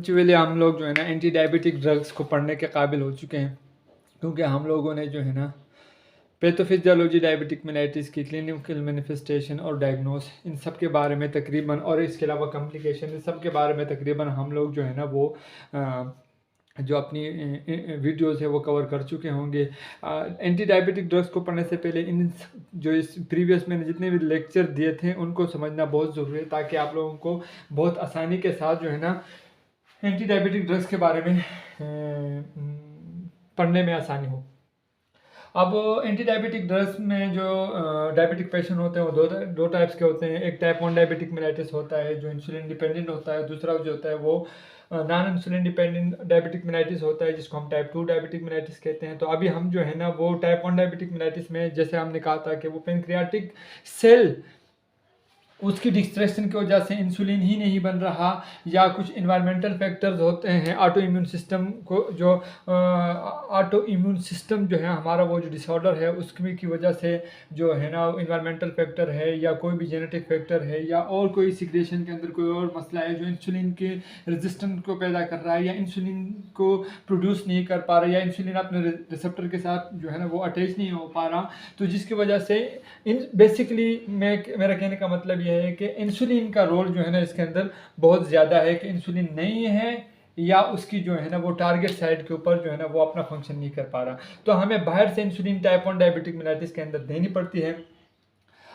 Actually हम लोग जो है ना एंटी डायबिटिक ड्रग्स को पढ़ने के काबिल हो चुके हैं, क्योंकि हम लोगों ने जो है ना पैथोफिजियोलॉजी डायबिटिक मेलाइटिस की क्लिनिकल मैनिफेस्टेशन और डायग्नोस इन सब के बारे में तकरीबन, और इसके अलावा कॉम्प्लिकेशन इन सब के बारे में तकरीबन हम लोग जो है ना वो जो अपनी वीडियोस है वो कवर कर चुके होंगे। एंटी डायबिटिक ड्रग्स को पढ़ने से पहले इन जो इस प्रीवियस मैंने जितने भी लेक्चर दिए थे उनको समझना बहुत ज़रूरी है, ताकि आप लोगों को बहुत आसानी के साथ जो है ना एंटी डायबिटिक ड्रग्स के बारे में पढ़ने में आसानी हो। अब एंटी डायबिटिक ड्रग्स में जो डायबिटिक पेशेंट होते हैं वो दो टाइप्स के होते हैं। एक टाइप 1 डायबिटिक मेलाइटिस होता है जो इंसुलिन डिपेंडेंट होता है, दूसरा जो होता है वो non insulin dependent diabetic mellitus होता है जिसको हम टाइप 2 डायबिटिक मेलाइटिस कहते हैं। तो अभी हम जो है ना वो टाइप 1 डायबिटिक मेलाइटिस में, जैसे हमने कहा था कि वो पेनक्रियाटिक सेल उसकी डिस्ट्रेक्शन की वजह से इंसुलिन ही नहीं बन रहा, या कुछ इन्वायरमेंटल फैक्टर्स होते हैं ऑटो इम्यून सिस्टम को जो ऑटो इम्यून सिस्टम जो है हमारा वो जो डिसऑर्डर है उसकी की वजह से जो है ना इन्वायरमेंटल फैक्टर है या कोई भी जेनेटिक फैक्टर है या और कोई सिक्रेशन के अंदर कोई और मसला है जो इंसुलिन के रेजिस्टेंस को पैदा कर रहा है या इंसुलिन को प्रोड्यूस नहीं कर पा रहा या इंसुलिन अपने रिसेप्टर के साथ जो है ना वो अटैच नहीं हो पा रहा, तो जिसकी वजह से बेसिकली मेरा कहने का मतलब ये है कि इंसुलिन का रोल जो है ना इसके अंदर बहुत ज़्यादा है कि इंसुलिन नहीं है या उसकी जो है ना वो टारगेट साइड के ऊपर जो है ना वो अपना फंक्शन नहीं कर पा रहा, तो हमें बाहर से इंसुलिन टाइप 1 डायबिटिक मेलाइटिस के अंदर देनी पड़ती है।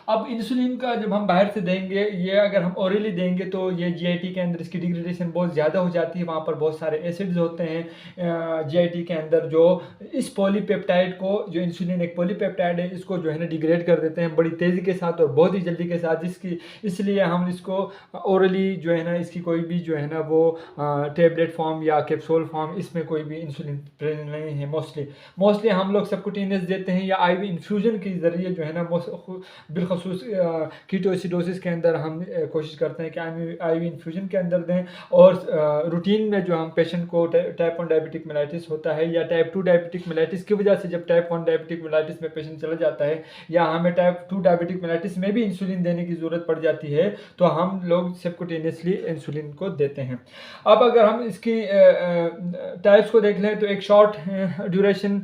अब इंसुलिन का जब हम बाहर से देंगे, ये अगर हम ओरली देंगे तो ये जीआईटी के अंदर इसकी डिग्रेडेशन बहुत ज़्यादा हो जाती है, वहाँ पर बहुत सारे एसिड्स होते हैं जीआईटी के अंदर जो इस पॉलीपेप्टाइड को, जो इंसुलिन एक पॉलीपेप्टाइड है, इसको जो है ना डिग्रेड कर देते हैं बड़ी तेज़ी के साथ और बहुत ही जल्दी के साथ, जिसकी इसलिए हम इसको ओरली जो है ना इसकी कोई भी जो है ना वो टेबलेट फॉर्म या कैप्सूल फॉर्म इसमें कोई भी इंसुलिन प्रेजेंट नहीं है। मोस्टली हम लोग सबकुटेनियस देते हैं या आईवी इन्फ्यूजन के ज़रिए जो है ना बिल्कुल कीटोएसिडोसिस के अंदर हम कोशिश करते हैं कि आईवी इन्फ्यूजन के अंदर दें, और रूटीन में जो हम पेशेंट को टाइप 1 डायबिटिक मेलाइटिस होता है या टाइप 2 डायबिटिक मेलाइटिस की वजह से जब टाइप 1 डायबिटिक मेलाइटिस में पेशेंट चला जाता है या हमें टाइप 2 डायबिटिक मेलाइटिस में भी इंसुलिन देने की ज़रूरत पड़ जाती है, तो हम लोग सबकुटेनियसली इंसुलिन को देते हैं। अब अगर हम इसकी टाइप्स को देख लें तो एक शॉर्ट ड्यूरेशन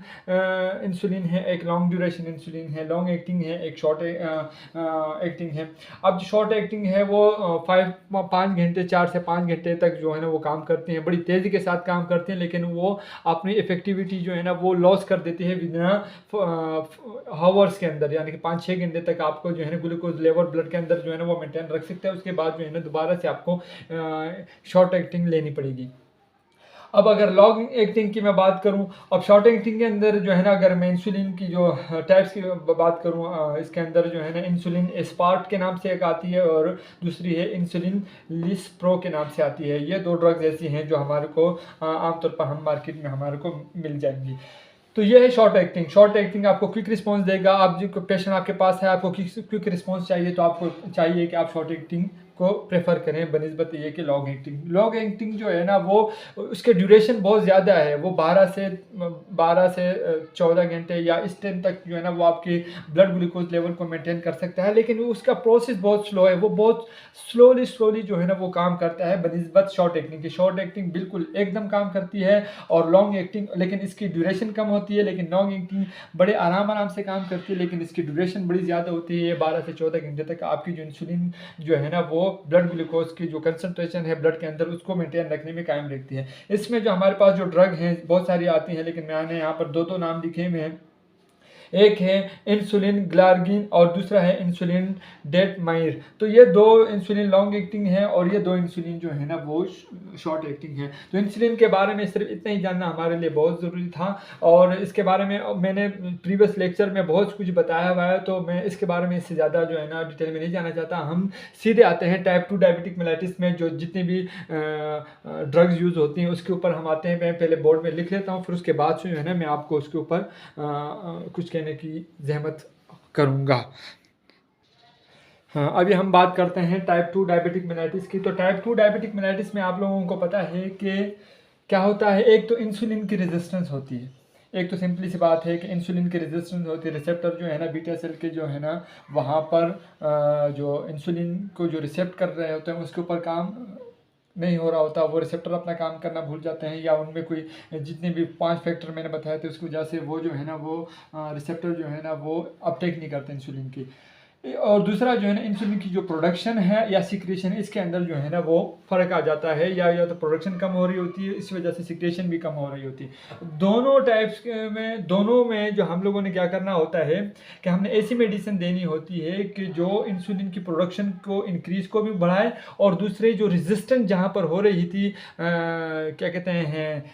इंसुलिन है, एक लॉन्ग ड्यूरेशन इंसुलिन है, लॉन्ग एक्टिंग है, एक शॉर्ट एक्टिंग है। अब जो शॉर्ट एक्टिंग है वो 5 घंटे 4 से 5 घंटे तक जो है ना वो काम करती हैं, बड़ी तेज़ी के साथ काम करते हैं, लेकिन वो अपनी इफेक्टिविटी जो है ना वो लॉस कर देती है विद हावर्स के अंदर, यानी कि 5-6 घंटे तक आपको जो है ना ग्लूकोज लेवल ब्लड के अंदर जो है ना वो मेंटेन रख सकता है। उसके बाद जो है ना दोबारा से आपको शॉर्ट एक्टिंग लेनी पड़ेगी। अब अगर लॉन्ग एक्टिंग की मैं बात करूं, अब शॉर्ट एक्टिंग के अंदर जो है ना अगर मैं इंसुलिन की जो टाइप्स की बात करूं, इसके अंदर जो है ना इंसुलिन एस्पार्ट के नाम से एक आती है और दूसरी है इंसुलिन लिस्प्रो के नाम से आती है। ये दो ड्रग्स ऐसी हैं जो हमारे को आमतौर पर हम मार्केट में हमारे को मिल जाएंगी। तो ये है शॉर्ट एक्टिंग। शॉर्ट एक्टिंग आपको क्विक रिस्पांस देगा। आप जो पेशेंट आपके पास है, आपको क्विक रिस्पांस चाहिए, तो आपको चाहिए कि आप शॉर्ट एक्टिंग को प्रेफर करें बनस्बत ये कि लॉन्ग एक्टिंग। लॉन्ग एक्टिंग जो है ना वो उसके ड्यूरेशन बहुत ज़्यादा है, वो 12 से 14 घंटे या इस टाइम तक जो है ना वो आपकी ब्लड ग्लूकोज लेवल को मेंटेन कर सकता है, लेकिन उसका प्रोसेस बहुत स्लो है, वो बहुत स्लोली जो है ना वो काम करता है बनस्बत शॉर्ट एक्टिंग की। शॉर्ट एक्टिंग बिल्कुल एकदम काम करती है और लॉन्ग एक्टिंग, लेकिन इसकी ड्यूरेशन कम होती है, लेकिन लॉन्ग एक्टिंग बड़े आराम से काम करती है, लेकिन इसकी ड्यूरेशन बड़ी ज़्यादा होती है। 12 से 14 घंटे तक आपकी जो इंसुलिन जो है ना वो ब्लड ग्लूकोज की जो कंसंट्रेशन है ब्लड के अंदर उसको मेंटेन रखने में कायम रखती है। इसमें जो हमारे पास जो ड्रग हैं बहुत सारी आती हैं, लेकिन मैंने यहाँ पर दो नाम लिखे हुए हैं। एक है इंसुलिन ग्लार्गिन और दूसरा है इंसुलिन डेटमाइर। तो ये दो इंसुलिन लॉन्ग एक्टिंग है और ये दो इंसुलिन जो है ना वो शॉर्ट एक्टिंग है। तो इंसुलिन के बारे में सिर्फ इतना ही जानना हमारे लिए बहुत ज़रूरी था, और इसके बारे में मैंने प्रीवियस लेक्चर में बहुत कुछ बताया हुआ है, तो मैं इसके बारे में इससे ज़्यादा जो है ना डिटेल में नहीं जाना चाहता। हम सीधे आते हैं टाइप 2 डायबिटिक मेलाइटिस में जो जितनी भी ड्रग्स यूज़ होती हैं उसके ऊपर हम आते हैं। मैं पहले बोर्ड में लिख लेता हूँ, फिर उसके बाद जो है ना मैं आपको उसके ऊपर कुछ कहने की जहमत करूँगा। हाँ, अभी हम बात करते हैं टाइप 2 डायबिटिक मेलाइटिस की। तो टाइप 2 डायबिटिक मेलाइटिस में आप लोगों को पता है कि क्या होता है। एक तो इंसुलिन की रेजिस्टेंस होती है, एक तो सिंपली सी बात है कि इंसुलिन की रेजिस्टेंस होती है। रिसेप्टर जो है ना बीटा सेल के जो है ना वहाँ पर जो इंसुलिन को जो रिसेप्ट कर रहे होते हैं उसके ऊपर काम नहीं हो रहा होता, वो रिसेप्टर अपना काम करना भूल जाते हैं, या उनमें कोई जितने भी 5 फैक्टर मैंने बताए थे उसकी वजह से वो जो है ना वो रिसेप्टर जो है ना वो अपटेक नहीं करते इंसुलिन की। और दूसरा जो है ना इंसुलिन की जो प्रोडक्शन है या सिक्रेशन, इसके अंदर जो है ना वो फ़र्क आ जाता है, या तो प्रोडक्शन कम हो रही होती है, इस वजह से सिक्रेशन भी कम हो रही होती है। दोनों में जो हम लोगों ने क्या करना होता है कि हमने ऐसी मेडिसिन देनी होती है कि जो इंसुलिन की प्रोडक्शन को इंक्रीज को भी बढ़ाए, और दूसरे जो रेजिस्टेंट जहाँ पर हो रही थी क्या कहते हैं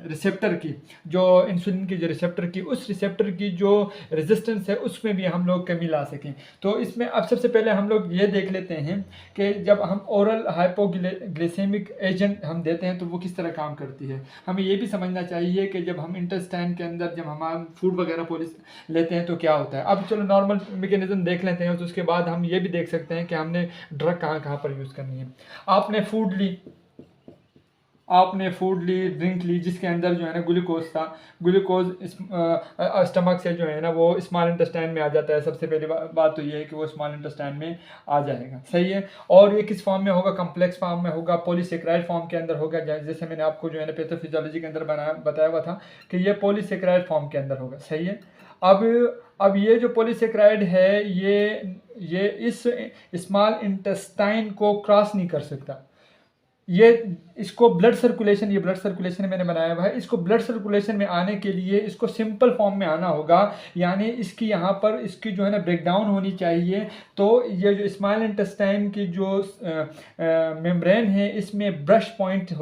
रिसेप्टर की, जो इंसुलिन की जो रिसेप्टर की, उस रिसेप्टर की जो रेजिस्टेंस है उसमें भी हम लोग कमी ला सकें। तो इसमें अब सबसे पहले हम लोग ये देख लेते हैं कि जब हम ओरल हाइपोग्लिसेमिक एजेंट हम देते हैं तो वो किस तरह काम करती है। हमें ये भी समझना चाहिए कि जब हम इंटेस्टाइन के अंदर जब हम फूड वगैरह पॉलिश लेते हैं तो क्या होता है। अब चलो नॉर्मल मैकेनिज्म देख लेते हैं, तो उसके बाद हम ये भी देख सकते हैं कि हमने ड्रग कहाँ कहाँ पर यूज़ करनी है। आपने फूड ली, ड्रिंक ली, जिसके अंदर जो है ना ग्लूकोज था। ग्लूकोज स्टमक से जो है ना वो स्मॉल इंटेस्टाइन में आ जाता है। सबसे पहली बात तो ये है कि वो स्मॉल इंटेस्टाइन में आ जाएगा, सही है। और ये किस फॉर्म में होगा, कम्प्लेक्स फॉर्म में होगा, पॉलीसेकेराइड फॉर्म के अंदर होगा, जैसे मैंने आपको जो है ना पैथोफिजियोलॉजी के अंदर बताया हुआ था कि ये पॉलीसेकेराइड फॉर्म के अंदर होगा, सही है। अब ये जो पॉलीसेकेराइड है ये इस स्मॉल इंटेस्टाइन को क्रॉस नहीं कर सकता। इसको ब्लड सर्कुलेशन, ये ब्लड सर्कुलेशन मैंने बनाया हुआ है, इसको ब्लड सर्कुलेशन में आने के लिए इसको सिंपल फॉर्म में आना होगा, यानी इसकी यहाँ पर इसकी जो है ना ब्रेकडाउन होनी चाहिए। तो ये जो स्मॉल इंटेस्टाइन की जो मेम्ब्रेन है इसमें ब्रश पॉइंट्स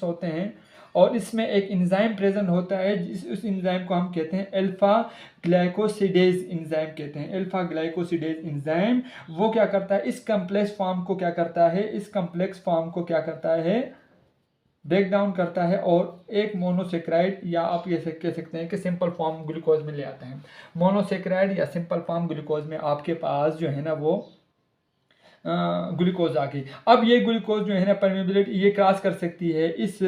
होते हैं, और इसमें एक एंजाइम प्रेजेंट होता है, उस एंजाइम को हम कहते हैं अल्फा ग्लाइकोसिडेज एंजाइम कहते हैं। अल्फा ग्लाइकोसिडेज एंजाइम वो क्या करता है, इस कम्प्लेक्स फॉर्म को क्या करता है, ब्रेक डाउन करता है, और एक मोनोसेक्राइड या आप ये कह सकते हैं कि सिंपल फॉर्म ग्लूकोज में ले आता है। मोनोसेक्राइड या सिंपल फॉर्म ग्लूकोज में आपके पास जो है ना वो ग्लूकोज आ गई। अब ये ग्लूकोज जो है ना परमेबिलिटी ये क्रॉस कर सकती है, इस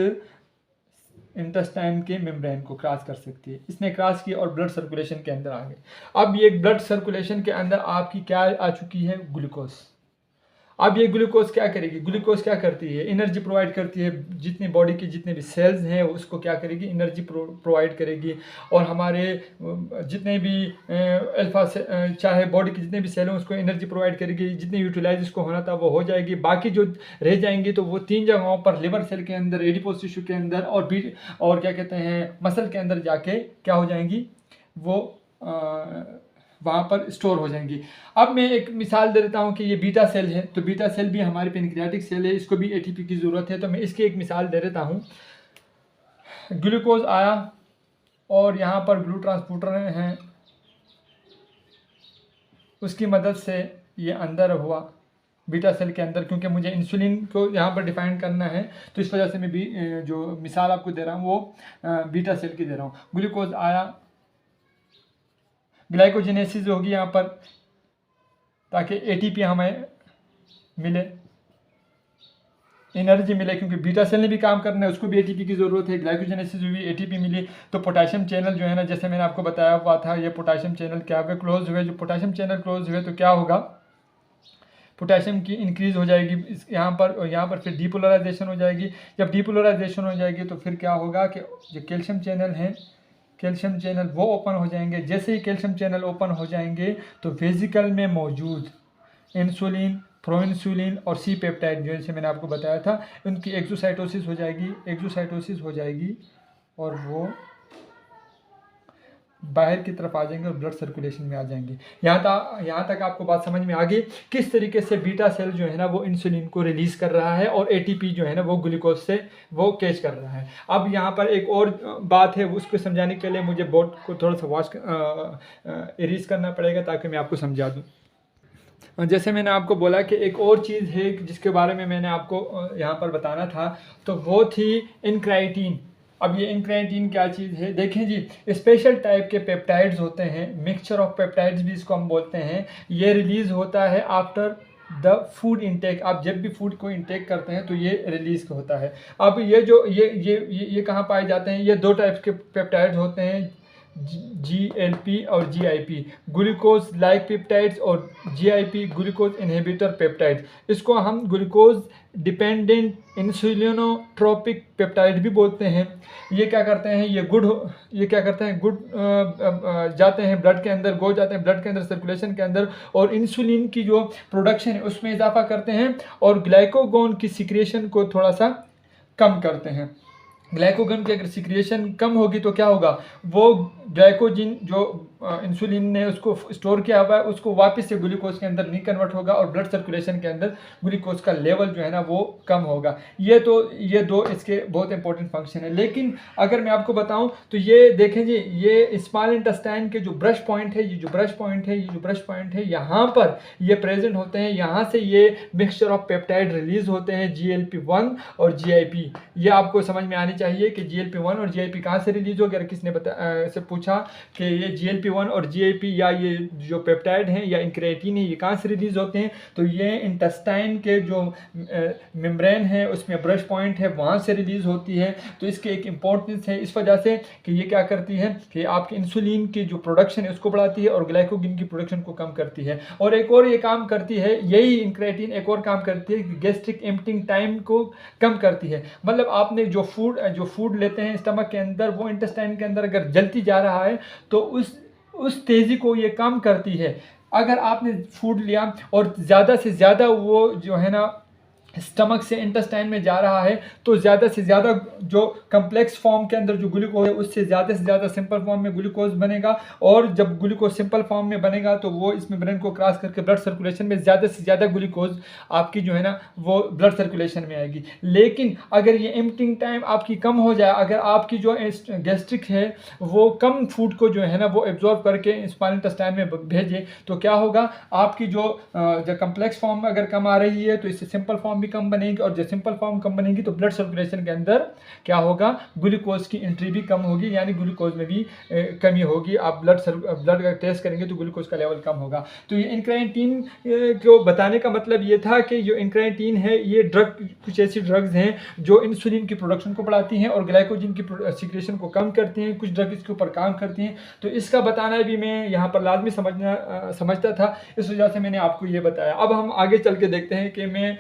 इंटेस्टाइन के मेम्ब्रेन को क्रॉस कर सकती है। इसने क्रॉस की और ब्लड सर्कुलेशन के अंदर आ गई। अब ये ब्लड सर्कुलेशन के अंदर आपकी क्या आ चुकी है, ग्लूकोज। अब ये ग्लूकोज क्या करेगी, ग्लूकोज क्या करती है, एनर्जी प्रोवाइड करती है। जितनी बॉडी की जितने भी सेल्स हैं उसको क्या करेगी, एनर्जी प्रोवाइड करेगी। और हमारे जितने भी अल्फा चाहे बॉडी की जितने भी सेल हैं उसको एनर्जी प्रोवाइड करेगी। जितनी यूटिलाइज उसको होना था वो हो जाएगी। बाकी जो रह जाएंगी तो वो 3 जगहों पर, लिवर सेल के अंदर, एडिपोज टिश्यू के अंदर, और क्या कहते हैं मसल के अंदर जाके क्या हो जाएंगी, वो वहाँ पर स्टोर हो जाएंगी। अब मैं एक मिसाल दे देता हूँ कि ये बीटा सेल है, तो बीटा सेल भी हमारी पेनक्रियाटिक सेल है, इसको भी एटीपी की ज़रूरत है। तो मैं इसकी एक मिसाल दे देता हूँ। ग्लूकोज आया और यहाँ पर ग्लू ट्रांसपोर्टर हैं, उसकी मदद से ये अंदर हुआ बीटा सेल के अंदर। क्योंकि मुझे इंसुलिन को यहाँ पर डिफाइन करना है तो इस वजह से मैं भी जो मिसाल आपको दे रहा हूँ वो बीटा सेल की दे रहा हूँ। ग्लूकोज आया, ग्लाइकोजेनेसिस होगी यहाँ पर ताकि एटीपी हमें मिले, एनर्जी मिले, क्योंकि बीटा सेल ने भी काम करना है, उसको भी एटीपी की ज़रूरत है। ग्लाइकोजेनेसिस में भी एटीपी मिली तो पोटेशियम चैनल जो है ना, जैसे मैंने आपको बताया हुआ था, ये पोटेशियम चैनल क्या हुआ, क्लोज हुए। जो पोटेशियम चैनल क्लोज हुए तो क्या होगा, पोटेशियम की इंक्रीज़ हो जाएगी यहाँ पर, और यहाँ पर फिर डीपोलराइजेशन हो जाएगी। जब डीपोलराइजेशन हो जाएगी तो फिर क्या होगा कि जो कैल्शियम चैनल हैं, कैल्शियम चैनल वो ओपन हो जाएंगे। जैसे ही कैल्शियम चैनल ओपन हो जाएंगे तो वेसिकल में मौजूद इंसुलिन, प्रोइंसुलिन और सी पेप्टाइड जैसे मैंने आपको बताया था, उनकी एक्सोसाइटोसिस हो जाएगी और वो बाहर की तरफ आ जाएंगे और ब्लड सर्कुलेशन में आ जाएंगे। यहाँ तक आपको बात समझ में आ गई किस तरीके से बीटा सेल जो है ना वो इंसुलिन को रिलीज़ कर रहा है और एटीपी जो है ना वो ग्लूकोज से वो कैच कर रहा है। अब यहाँ पर एक और बात है, उसको समझाने के लिए मुझे बोर्ड को थोड़ा सा वॉश इरेज करना पड़ेगा ताकि मैं आपको समझा दूँ। जैसे मैंने आपको बोला कि एक और चीज़ है जिसके बारे में मैंने आपको यहाँ पर बताना था, तो वो थी इंक्राइटिन। अब ये इंक्राइटिन क्या चीज़ है, देखें जी, स्पेशल टाइप के पेप्टाइड्स होते हैं, मिक्सचर ऑफ पेप्टाइड्स भी इसको हम बोलते हैं। ये रिलीज़ होता है आफ्टर द फूड इंटेक। आप जब भी फूड को इंटेक करते हैं तो ये रिलीज़ होता है। अब ये जो ये कहाँ पाए जाते हैं, ये 2 टाइप्स के पेप्टाइड्स होते हैं, GLP और GIP, ग्लूकोज लाइक पेप्टाइड्स, और GIP ग्लूकोज इनहिबिटर पेप्टाइड्स। इसको हम ग्लूकोज डिपेंडेंट इंसुलिनोट्रोपिक पेप्टाइड भी बोलते हैं। ये क्या करते हैं, ये क्या करते हैं, जाते हैं ब्लड के अंदर, जाते हैं ब्लड के अंदर, सर्कुलेशन के अंदर, और इंसुलिन की जो प्रोडक्शन है उसमें इजाफा करते हैं, और ग्लाइकोगोन की सिक्रिएशन को थोड़ा सा कम करते हैं। ग्लाइकोगन की अगर सिक्रिएशन कम होगी तो क्या होगा, वो ग्लाइकोजिन जो इंसुलिन ने उसको स्टोर किया हुआ है उसको वापस से ग्लूकोज के अंदर नहीं कन्वर्ट होगा, और ब्लड सर्कुलेशन के अंदर ग्लूकोज का लेवल जो है ना वो कम होगा। ये दो इसके बहुत इंपॉर्टेंट फंक्शन है। लेकिन अगर मैं आपको बताऊं तो ये देखें जी, ये स्मॉल इंटेस्टाइन के जो ब्रश पॉइंट है, ये जो ब्रश पॉइंट है यहाँ पर ये प्रेजेंट होते हैं। यहाँ से ये मिक्सचर ऑफ पेप्टाइड रिलीज होते हैं, GLP-1 और GIP। ये आपको समझ में आनी चाहिए कि GLP-1 और GIP कहाँ से रिलीज हो गया। अगर किसने से पूछा कि ये GLP-1 और GIP या ये जो पेप्टाइड हैं या इंक्रेटिन है ये कहाँ से रिलीज होते हैं, तो ये इंटेस्टाइन के जो मेम्ब्रेन है उसमें ब्रश पॉइंट है वहाँ से रिलीज होती है। तो इसके एक इम्पोर्टेंस है इस वजह से कि ये क्या करती है कि आपकी इंसुलिन की जो प्रोडक्शन है उसको बढ़ाती है, और ग्लाइकोजिन की प्रोडक्शन को कम करती है। और एक और ये काम करती है, यही इंक्रेटिन एक और काम करती है कि गैस्ट्रिक एम्प्टिंग टाइम को कम करती है। मतलब आपने जो फूड लेते हैं स्टमक के अंदर, वो इंटेस्टाइन के अंदर अगर जलती जा रहा है तो उस तेज़ी को ये कम करती है। अगर आपने फूड लिया और ज़्यादा से ज़्यादा वो जो है ना स्टमक से इंटेस्टाइन में जा रहा है, तो ज़्यादा से ज़्यादा जो कम्प्लेक्स फॉर्म के अंदर जो ग्लूकोज है उससे ज़्यादा सिंपल फॉर्म में ग्लूकोज बनेगा, और जब ग्लूकोज सिंपल फॉर्म में बनेगा तो वो इसमें ब्रेन को क्रॉस करके ब्लड सर्कुलेशन में ज़्यादा से ज़्यादा ग्लूकोज आपकी जो है ना वो ब्लड सर्कुलेशन में आएगी। लेकिन अगर ये एम्प्टिंग टाइम आपकी कम हो जाए, अगर आपकी जो गैस्ट्रिक है वो कम फूड को जो है ना वो एब्जॉर्ब करके स्मॉल इंटेस्टाइन में भेजे, तो क्या होगा, आपकी जो कम्प्लेक्स फॉर्म अगर कम आ रही है तो इससे सिंपल फॉर्म कम बनेगी, और जब सिंपल फॉर्म कम बनेगी तो ब्लड सर्कुलेशन के अंदर क्या होगा, ग्लूकोज की एंट्री भी कम होगी, यानी ग्लूकोज में भी कमी होगी। आप ब्लड का टेस्ट करेंगे तो ग्लूकोज का लेवल कम होगा। तो ये इंक्रेटिन को बताने का मतलब ये था कि जो इंक्रेटिन है ये कुछ ऐसी ड्रग्स हैं जो इंसुलिन की प्रोडक्शन को बढ़ाती हैं और ग्लाइकोजिन की सिक्रेशन को कम करती हैं। कुछ ड्रग इसके ऊपर काम करती हैं, तो इसका बताना भी मैं यहाँ पर लाजमी समझता था, इस वजह से मैंने आपको ये बताया। अब हम आगे चल के देखते हैं कि मैं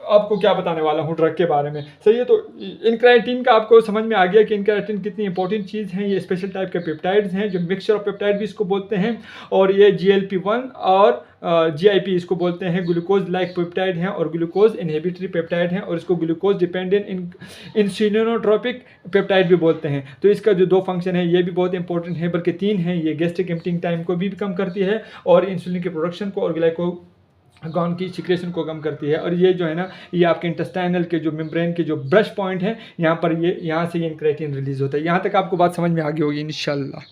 आपको क्या बताने वाला हूँ ड्रग के बारे में। सही है, तो इंक्रेटिन का आपको समझ में आ गया कि इंक्रेटिन कितनी इंपॉर्टेंट चीज़ है। ये स्पेशल टाइप के पेप्टाइड्स हैं जो मिक्सचर ऑफ पेप्टाइड भी इसको बोलते हैं, और ये GLP-1 और GIP इसको बोलते हैं। ग्लूकोज लाइक पेप्टाइड हैं और ग्लूकोज इनहिबिटरी पेप्टाइड हैं, और इसको ग्लूकोज डिपेंडेंट इंसुलिनोट्रोपिक पेप्टाइड भी बोलते हैं। तो इसका जो दो फंक्शन है ये भी बहुत इंपॉर्टेंट है, बल्कि तीन है। ये गैस्ट्रिक एम्प्टिंग टाइम को भी कम करती है, और इंसुलिन की प्रोडक्शन को और ग्लाइकोगॉन की सिक्रेशन को कम करती है। और ये जो है ना ये आपके इंटेस्टाइनल के जो मेम्ब्रेन के जो ब्रश पॉइंट है यहाँ से ये इंक्रेटिन रिलीज होता है। यहाँ तक आपको बात समझ में आ गई होगी इंशाल्लाह।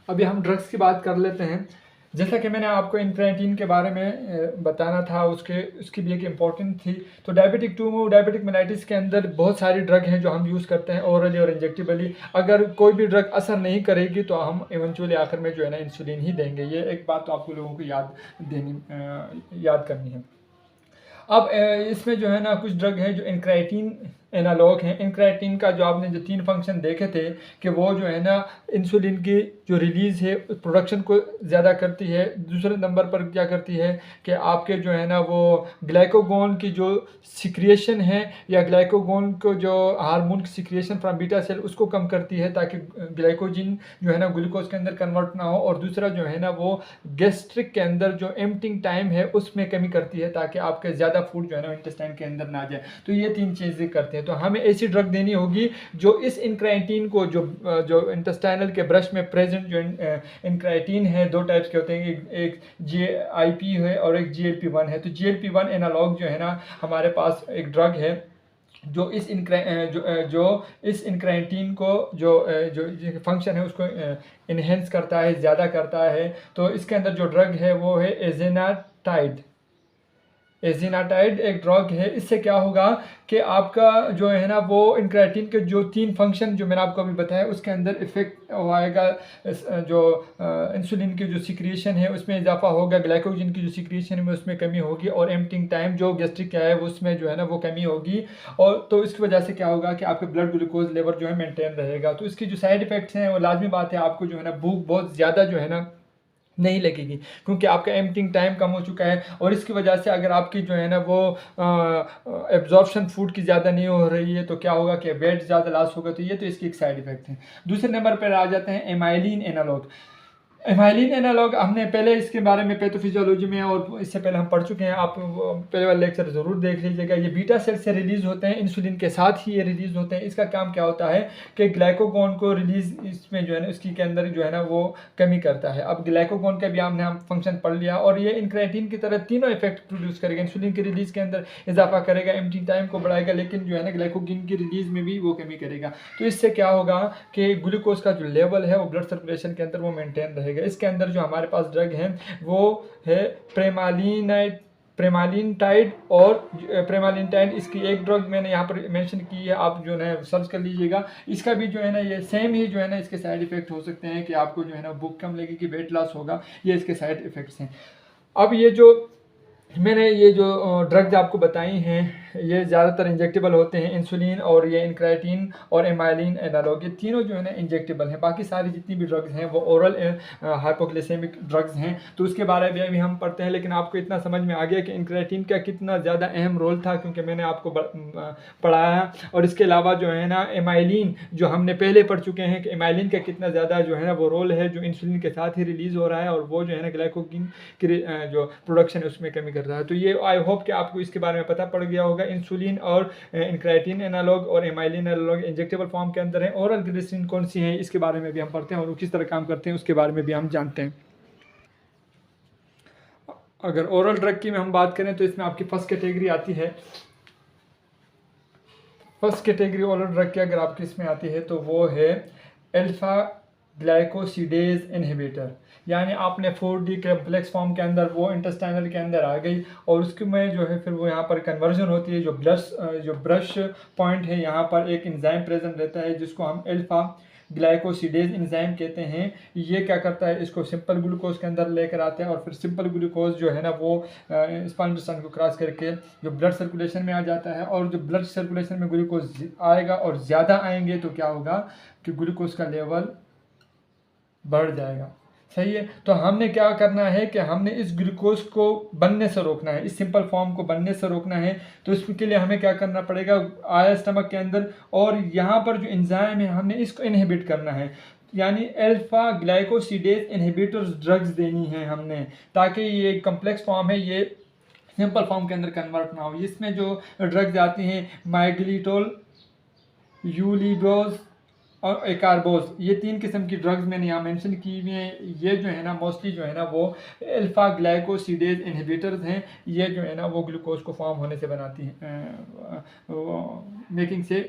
अभी हम ड्रग्स की बात कर लेते हैं। जैसा कि मैंने आपको इंक्रेटिन के बारे में बताना था, उसकी भी एक इम्पॉर्टेंट थी। तो डायबिटिक मेलाइटिस के अंदर बहुत सारी ड्रग हैं जो हम यूज़ करते हैं ओरली और इंजेक्टिवली। अगर कोई भी ड्रग असर नहीं करेगी तो हम इवेंचुअली आखिर में जो है ना इंसुलिन ही देंगे। ये एक बात तो आपको लोगों को याद करनी है। अब इसमें जो है ना कुछ ड्रग हैं जो इंक्रेटिन एनालॉग हैं। इंक्रेटिन का जो आपने जो 3 फंक्शन देखे थे कि वो जो है ना इंसुलिन की जो रिलीज़ है प्रोडक्शन को ज़्यादा करती है। दूसरे नंबर पर क्या करती है कि आपके जो है ना वो ग्लाइकोगॉन की जो सिक्रिएशन है या ग्लाइकोगॉन को जो हार्मोन की सिक्रिएशन फ्रॉम बीटा सेल उसको कम करती है ताकि ग्लाइकोजिन जो है ना ग्लूकोज के अंदर कन्वर्ट ना हो। और दूसरा जो है ना वो गैस्ट्रिक के अंदर जो एम्प्टिंग टाइम है उसमें कमी करती है ताकि आपके ज़्यादा फूड जो है ना इंटेस्टाइन के अंदर ना जाए। तो ये 3 चीज़ें करते हैं। तो हमें ऐसी ड्रग देनी होगी जो इस इंक्रेटिन को जो इंटेस्टाइनल के ब्रश में प्रेजेंट जो इंक्रेटिन है, 2 टाइप्स के होते हैं, एक GIP है और एक GLP-1 है। तो GLP-1 एनालॉग जो है ना हमारे पास एक ड्रग है जो इस इंक्रेटिन को जो फंक्शन है उसको इन्हेंस करता है, ज़्यादा करता है। तो इसके अंदर जो ड्रग है वो है एजेनाटाइड। एजिनाटाइड एक ड्रग है, इससे क्या होगा कि आपका जो है ना वो इंक्रेटिन के जो 3 फंक्शन जो मैंने आपको अभी बताया उसके अंदर इफेक्ट आएगा। जो इंसुलिन की जो सिक्रिएशन है उसमें इजाफा होगा, ग्लाइकोजन की जो सिक्रिएशन है उसमें कमी होगी, और एम्पटिंग टाइम जो गैस्ट्रिक क्या है उसमें जो है ना वो कमी होगी। और तो इसकी वजह से क्या होगा कि आपके ब्लड ग्लूकोज लेवल जो है मेंटेन रहेगा। तो इसकी जो साइड इफेक्ट्स हैं वो लाजमी बात है, आपको जो है ना भूख बहुत ज़्यादा जो है ना नहीं लगेगी, क्योंकि आपका एम्पटिंग टाइम कम हो चुका है। और इसकी वजह से अगर आपकी जो है ना वो एब्जॉर्प्शन फूड की ज़्यादा नहीं हो रही है तो क्या होगा कि वेट ज़्यादा लॉस होगा। तो ये तो इसकी एक साइड इफेक्ट है। दूसरे नंबर पर आ जाते हैं एमाइलिन एनालॉग। एमाइलिन एनालॉग हमने पहले इसके बारे में पैथोफिजियोलॉजी में और इससे पहले हम पढ़ चुके हैं, आप पहले वाला लेक्चर ज़रूर देख लीजिएगा। ये बीटा सेल से रिलीज़ होते हैं, इंसुलिन के साथ ही ये रिलीज़ होते हैं। इसका काम क्या होता है कि ग्लाइकोगोन को रिलीज़ इसमें जो है ना इसकी के अंदर जो है ना वो कमी करता है। अब ग्लाइकोगोन का भी हमने हम फंक्शन पढ़ लिया, और ये इंक्रेटिन की तरह तीनों इफेक्ट प्रोड्यूस करेगा। इंसुलिन की रिलीज़ के अंदर इजाफा करेगा, एम्पटिंग टाइम को बढ़ाएगा, लेकिन जो है ना ग्लाइकोगेन की रिलीज़ में भी वो कमी करेगा। तो इससे क्या होगा कि ग्लूकोज का जो लेवल है वो ब्लड सर्कुलेशन के अंदर वो मेंटेन रहेगा। इसके अंदर जो हमारे पास ड्रग है वो है प्रेमालिनटाइड और प्रेमालिनटाइड। इसकी एक ड्रग मैंने यहाँ पर मेंशन की है, आप जो है सर्च कर लीजिएगा। इसका भी जो है ना ये सेम ही जो है ना इसके साइड इफेक्ट हो सकते हैं कि आपको जो है ना भूख कम लगेगी, वेट लॉस होगा, ये इसके साइड इफेक्ट्स हैं। अब ये जो मैंने ये जो ड्रग्स आपको बताई हैं ये ज़्यादातर इंजेक्टेबल होते हैं, इंसुलिन और ये इंक्रेटिन और एमाइलिन एनालॉग, ये तीनों जो है ना इंजेक्टेबल हैं। बाकी सारी जितनी भी ड्रग्स हैं वो ओरल हाइपोग्लिसेमिक ड्रग्स हैं, तो उसके बारे में भी हम पढ़ते हैं। लेकिन आपको इतना समझ में आ गया कि इंक्रेटिन का कितना ज़्यादा अहम रोल था, क्योंकि मैंने आपको पढ़ाया। और इसके अलावा जो है ना एमाइलिन जो हमने पहले पढ़ चुके हैं कि एमाइलिन का कितना ज़्यादा जो है ना वो रोल है, जो इंसुलिन के साथ ही रिलीज़ हो रहा है, और वो जो है ना ग्लाइकोजन की जो प्रोडक्शन है उसमें कमी कर रहा है। तो ये आई होप कि आपको इसके बारे में पता पड़ गया होगा। इंसुलिन और इंक्रेटिन एनालॉग और एमाइलिन एनालॉग इंजेक्टेबल फॉर्म के अंदर है। ओरल ग्लिसरीन कौन सी है इसके बारे में भी हम पढ़ते हैं, और वो किस तरह काम करते हैं उसके बारे में भी हम जानते हैं। अगर ओरल ड्रग की में हम बात करें तो इसमें आपकी फर्स्ट कैटेगरी आती है। फर्स्ट कैटेगरी ओरल ड्रग की अगर आपकी इसमें आती है तो वो है अल्फा ग्लाइकोसिडेज इनहिबिटर। यानी आपने 4D कॉम्प्लेक्स फॉर्म के अंदर वो इंटेस्टाइनल के अंदर आ गई, और उसके में जो है फिर वो यहाँ पर कन्वर्जन होती है। जो ब्रश पॉइंट है यहाँ पर एक एंजाइम प्रेजेंट रहता है जिसको हम अल्फा ग्लाइकोसिडेज एंजाइम कहते हैं। ये क्या करता है, इसको सिंपल ग्लूकोज के अंदर लेकर आता है, और फिर सिंपल ग्लूकोज जो है ना वो स्पाइनल को क्रॉस करके जो ब्लड सर्कुलेशन में आ जाता है। और जो ब्लड सर्कुलेशन में ग्लूकोज आएगा और ज़्यादा आएंगे तो क्या होगा कि ग्लूकोज का लेवल बढ़ जाएगा। सही है। तो हमने क्या करना है कि हमने इस ग्लूकोज को बनने से रोकना है, इस सिंपल फॉर्म को बनने से रोकना है। तो इसके लिए हमें क्या करना पड़ेगा, आया स्टमक के अंदर, और यहाँ पर जो एंजाइम है हमने इसको इनहिबिट करना है। यानी अल्फा ग्लाइकोसिडेज इनहिबिटर्स ड्रग्स देनी है हमने, ताकि ये कम्प्लेक्स फॉर्म है ये सिंपल फॉर्म के अंदर कन्वर्ट ना हो। इसमें जो ड्रग्स आती हैं माइग्लिटोल, यूलिबोज और एकार्बोज, ये 3 किस्म की ड्रग्स मैंने यहाँ मेंशन की हुई हैं। ये जो है ना मोस्टली जो है ना वो अल्फा ग्लाइकोसिडेज इनहिबिटर्स हैं। ये जो है ना वो ग्लूकोज को फॉर्म होने से बनाती हैं, मेकिंग से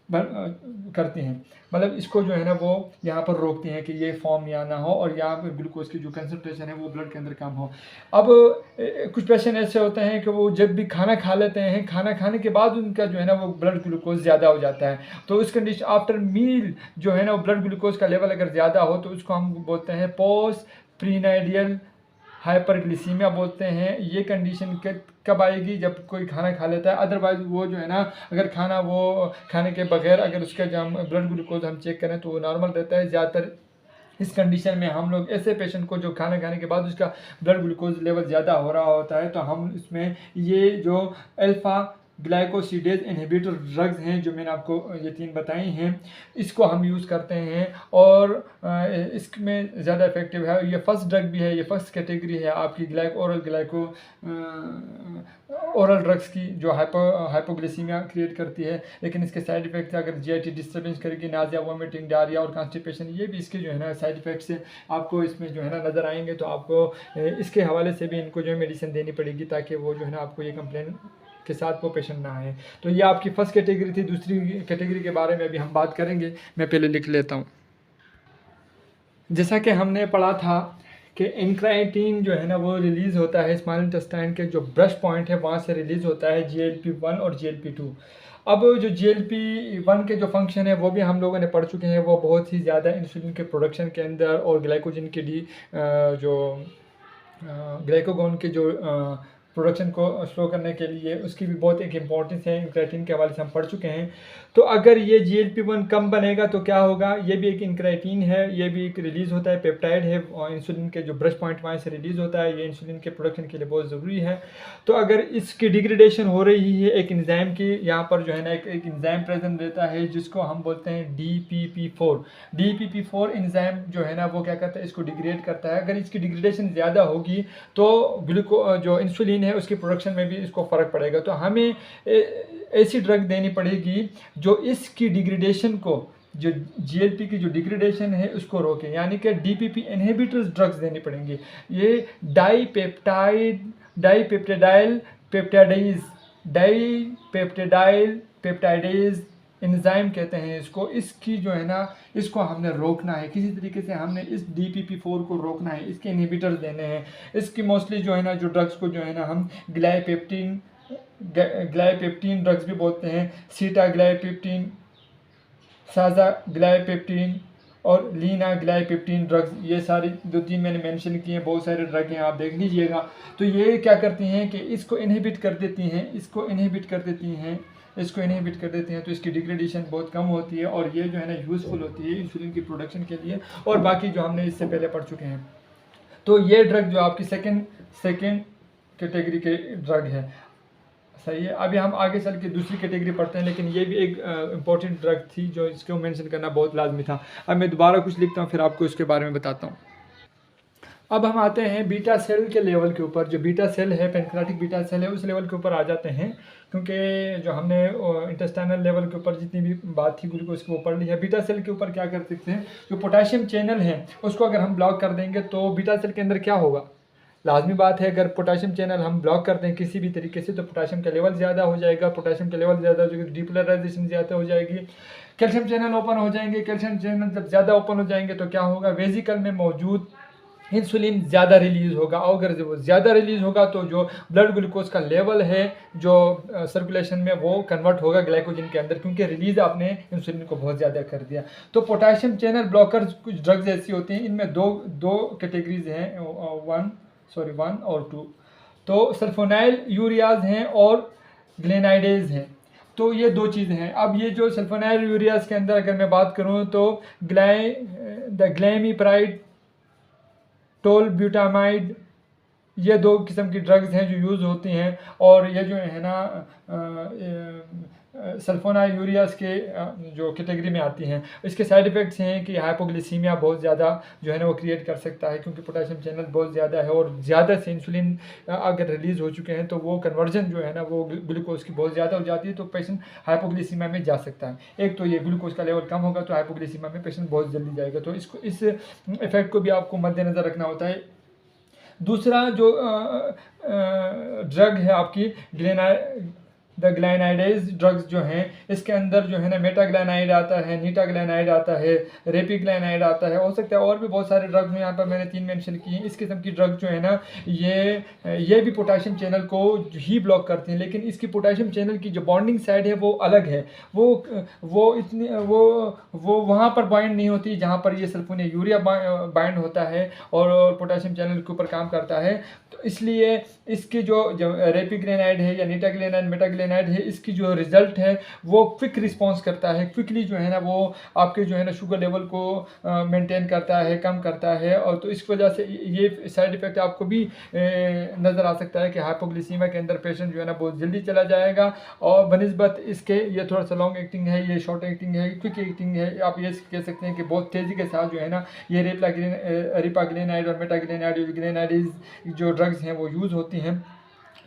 करती हैं। मतलब इसको जो है ना वो यहाँ पर रोकती हैं कि ये फॉर्म यहाँ ना हो, और यहाँ पर ग्लूकोज की जो कंसनट्रेशन है वो ब्लड के अंदर कम हो। अब कुछ पेशेंट ऐसे होते हैं कि वो जब भी खाना खा लेते हैं, खाना खाने के बाद उनका जो है ना वो ब्लड ग्लूकोज ज़्यादा हो जाता है। तो इस कंडीशन आफ्टर मील जो है ना वो ब्लड ग्लूकोज का लेवल अगर ज़्यादा हो तो उसको हम बोलते हैं पोस्ट प्रीनाइडियल हाइपरग्लिसीमिया बोलते हैं। ये कंडीशन कब आएगी, जब कोई खाना खा लेता है। अदरवाइज वो जो है ना अगर खाना वो खाने के बगैर अगर उसका जो हम ब्लड ग्लूकोज हम चेक करें तो वो नॉर्मल रहता है। ज़्यादातर इस कंडीशन में हम लोग ऐसे पेशेंट को जो खाना खाने के बाद उसका ब्लड ग्लूकोज लेवल ज़्यादा हो रहा होता है, तो हम इसमें ये जो अल्फा ग्लाइकोसिडेज इनहिबिटर ड्रग्स हैं जो मैंने आपको ये 3 बताई हैं, इसको हम यूज़ करते हैं, और इसमें ज़्यादा इफेक्टिव है। ये फर्स्ट ड्रग भी है, ये फर्स्ट कैटेगरी है आपकी ओरल ड्रग्स की जो हाइपोग्लिसीमिया क्रिएट करती है। लेकिन इसके साइड इफेक्ट्स अगर जीआईटी डिस्टर्बेंस करेगी, नाजिया, वोमिटिंग, डायरिया और कॉन्स्टिपेशन, ये भी इसके जो है ना साइड इफेक्ट्स आपको इसमें जो है ना नज़र आएंगे। तो आपको इसके हवाले से भी इनको जो है मेडिसिन देनी पड़ेगी, ताकि वो जो है ना आपको ये कंप्लेन के साथ वो पेशेंट ना आए। तो ये आपकी फर्स्ट कैटेगरी थी। दूसरी कैटेगरी के बारे में अभी हम बात करेंगे, मैं पहले लिख लेता हूँ। जैसा कि हमने पढ़ा था कि इंक्राइटिन जो है ना वो रिलीज़ होता है स्मॉल इंटेस्टाइन के जो ब्रश पॉइंट है वहाँ से रिलीज़ होता है GLP-1 और GLP-2। अब जो GLP-1 के जो फंक्शन है वो भी हम लोगों ने पढ़ चुके हैं, वो बहुत ही ज़्यादा इंसुलिन के प्रोडक्शन के अंदर और ग्लाइकोजन के जो ग्लाइकोगॉन के जो प्रोडक्शन को स्लो करने के लिए उसकी भी बहुत एक इम्पोर्टेंस है, इंक्रेटिन के हवाले से हम पढ़ चुके हैं। तो अगर ये GLP-1 कम बनेगा तो क्या होगा, ये भी एक इंक्रेटिन है, ये भी एक रिलीज़ होता है, पेप्टाइड है, और इंसुलिन के जो ब्रश पॉइंट वहाँ से रिलीज़ होता है, ये इंसुलिन के प्रोडक्शन के लिए बहुत ज़रूरी है। तो अगर इसकी डिग्रेडेशन हो रही है एक एंजाइम की, यहाँ पर जो है ना एक एंजाइम प्रेजेंट रहता है जिसको हम बोलते हैं DPP-4। DPP-4 एंजाइम जो है ना वो क्या करता है, इसको डिग्रेड करता है। अगर इसकी डिग्रेडेशन ज़्यादा होगी तो जो इंसुलिन है उसकी प्रोडक्शन में भी इसको फ़र्क पड़ेगा। तो हमें ऐसी ड्रग देनी पड़ेगी जो इसकी डिग्रेडेशन को, जो GLP की जो डिग्रेडेशन है उसको रोके, यानी कि DPP इनहिबिटर्स ड्रग्स देनी पड़ेंगी। ये डाईपेप्टाइडाइल पेप्टाइडेज एंजाइम कहते हैं इसको। इसकी जो है ना इसको हमने रोकना है, किसी तरीके से हमने इस DPP-4 को रोकना है, इसके इनहिबिटर्स देने हैं। इसकी मोस्टली जो है ना जो ड्रग्स को जो है ना हम ग्लाइपेप्टीन ड्रग्स भी बोलते हैं, सीटाग्लाइपेप्टीन, साजाग्लाइपेप्टीन और लीनाग्लाइपेप्टीन ड्रग्स, ये सारी 2-3 मैंने मेंशन किए हैं, बहुत सारे ड्रग हैं, आप देख लीजिएगा। तो ये क्या करती हैं कि इसको इनहिबिट कर देती हैं, इसको इनहिबिट कर देती हैं, तो इसकी डिग्रेडेशन बहुत कम होती है और ये जो है ना यूज़फुल होती है इंसुलिन की प्रोडक्शन के लिए, और बाकी जो हमने इससे पहले पढ़ चुके हैं। तो ये ड्रग जो आपकी सेकेंड कैटेगरी के ड्रग है, सही है। अभी हम आगे चल के दूसरी कैटेगरी पढ़ते हैं, लेकिन ये भी एक इम्पॉर्टेंट ड्रग थी जो इसको मेंशन करना बहुत लाजमी था। अब मैं दोबारा कुछ लिखता हूँ फिर आपको इसके बारे में बताता हूँ। अब हम आते हैं बीटा सेल के लेवल के ऊपर। जो बीटा सेल है, पैनक्रियाटिक बीटा सेल है, उस लेवल के ऊपर आ जाते हैं, क्योंकि जो हमने इंटेस्टाइनल लेवल के ऊपर जितनी भी बात थी ग्लूकोज की वो पढ़ ली है। बीटा सेल के ऊपर क्या कर सकते हैं, जो पोटाशियम चैनल है उसको अगर हम ब्लॉक कर देंगे तो बीटा सेल के अंदर क्या होगा, लाजमी बात है अगर पोटाशियम चैनल हम ब्लॉक करते हैं किसी भी तरीके से तो पोटाशियम का लेवल ज़्यादा हो जाएगा। पोटाशियम का लेवल ज़्यादा हो जाएगा तो डिपोलराइजेशन ज़्यादा हो जाएगी, कैल्शियम चैनल ओपन हो जाएंगे। कैल्शियम चैनल जब ज़्यादा ओपन हो जाएंगे तो क्या होगा, वेजिकल में मौजूद इंसुलिन ज़्यादा रिलीज़ होगा, और अगर वो ज़्यादा रिलीज़ होगा तो जो ब्लड ग्लूकोज का लेवल है जो सर्कुलेशन में वो कन्वर्ट होगा ग्लाइकोजन के अंदर, क्योंकि रिलीज़ आपने इंसुलिन को बहुत ज़्यादा कर दिया। तो पोटाशियम चैनल ब्लॉकर्स कुछ ड्रग्स ऐसी होती हैं, इनमें दो कैटेगरीज हैं, 1 और 2। तो सल्फोनाइल यूरियाज हैं और ग्लेनाइडेज हैं। तो ये 2 चीज़ें हैं। अब ये जो सल्फोनाइल यूरियाज के अंदर अगर मैं बात करूँ तो ग्लैमीप्राइड, टोलब्यूटामाइड, ये 2 किस्म की ड्रग्स हैं जो यूज़ होती हैं, और ये जो है ना सल्फोना यूरियास के जो कैटेगरी में आती हैं। इसके साइड इफ़ेक्ट्स हैं कि हाइपोग्लिसीमिया बहुत ज़्यादा जो है ना वो क्रिएट कर सकता है, क्योंकि पोटाशियम चैनल बहुत ज़्यादा है और ज़्यादा से इंसुलिन अगर रिलीज़ हो चुके हैं तो वो कन्वर्जन जो है ना वो ग्लूकोज की बहुत ज़्यादा हो जाती है, तो पेशेंट हाइपोग्लिसीमिया में जा सकता है। एक तो ये ग्लूकोज का लेवल कम होगा तो हाइपोग्लिसीमिया में पेशेंट बहुत जल्दी जाएगा, तो इस इफ़ेक्ट को भी आपको मद्देनज़र रखना होता है। दूसरा जो ड्रग है आपकी ग्लाइनाइडेज ड्रग्स जो हैं, इसके अंदर जो है ना मेटाग्लाइनाइड आता है, नीटाग्लाइनाइड आता है, रेपिग्लाइनाइड आता है, हो सकता है और भी बहुत सारे ड्रग्स में, यहाँ पर मैंने 3 मेंशन किए हैं। इस किस्म की ड्रग जो है ना ये भी पोटाशियम चैनल को ही ब्लॉक करते हैं, लेकिन इसकी पोटाशियम चैनल की जो बॉन्डिंग साइड है वो अलग है, वो वहाँ पर बाइंड नहीं होती जहाँ पर ये सल्फोनिल यूरिया बाइंड होता है और पोटाशियम चैनल के ऊपर काम करता है। तो इसलिए इसकी जो रेपिग्लाइनाइड है या नीटाग्लाइनाइड मेटाग्लाइनाइड है, इसकी जो रिजल्ट है वो क्विक रिस्पॉन्स करता है, क्विकली जो है ना वो आपके जो है ना शुगर लेवल को मेंटेन करता है, कम करता है, और तो इस वजह से ये साइड इफ़ेक्ट आपको भी नज़र आ सकता है कि हाइपोग्लिसीमिया के अंदर पेशेंट जो है ना बहुत जल्दी चला जाएगा, और बनिस्बत इसके ये थोड़ा सा लॉन्ग एक्टिंग है, ये शॉर्ट एक्टिंग है, क्विक एक्टिंग है। आप ये कह सकते हैं कि बहुत तेज़ी के साथ जो है ना ये रेपाग्लिनाइड और मेटाग्लिनाइड ग्लेनाइड जो ड्रग्स हैं वो यूज़ होती हैं।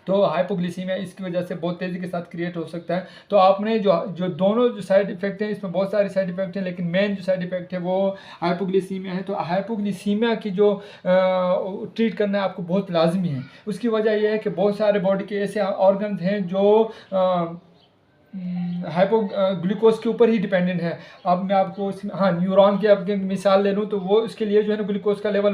तो हाइपोग्लिसीमिया इसकी वजह से बहुत तेज़ी के साथ क्रिएट हो सकता है। तो आपने जो दोनों जो साइड इफ़ेक्ट हैं, इसमें बहुत सारे साइड इफ़ेक्ट हैं, लेकिन मेन जो साइड इफ़ेक्ट है वो हाइपोग्लिसीमिया है। तो हाइपोग्लिसीमिया की जो ट्रीट करना आपको बहुत लाजमी है। उसकी वजह यह है कि बहुत सारे बॉडी के ऐसे ऑर्गन्स हैं जो ग्लूकोज के ऊपर ही डिपेंडेंट है। अब मैं आपको हाँ, न्यूरॉन की अब मिसाल ले लूँ तो वो उसके लिए जो है ना ग्लूकोज का लेवल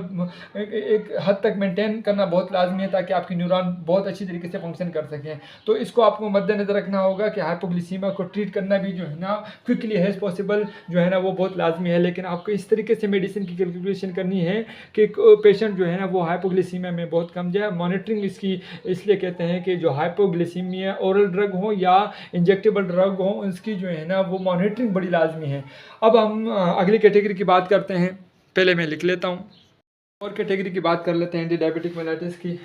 एक हद तक मेंटेन करना बहुत लाजमी है, ताकि आपकी न्यूरॉन बहुत अच्छी तरीके से फंक्शन कर सकें। तो इसको आपको मद्देनजर रखना होगा कि हाइपोग्लिसीमिया को ट्रीट करना भी जो है ना क्विकली एज पॉसिबल जो है ना वो बहुत लाजमी है। लेकिन आपको इस तरीके से मेडिसिन की कैलकुलेशन करनी है कि पेशेंट जो है ना वो हाइपोग्लिसीमिया में बहुत कम जाए। मॉनिटरिंग इसकी इसलिए कहते हैं कि जो हाइपोग्लिसीमिया ओरल ड्रग हो या इंजेक्टेबल ड्रग हो, उसकी जो है ना वो मॉनिटरिंग बड़ी लाजमी है। अब हम अगली कैटेगरी की बात करते हैं। पहले मैं लिख लेता हूँ और कैटेगरी की बात कर लेते हैं एंटी डायबिटिक मेलाइटिस की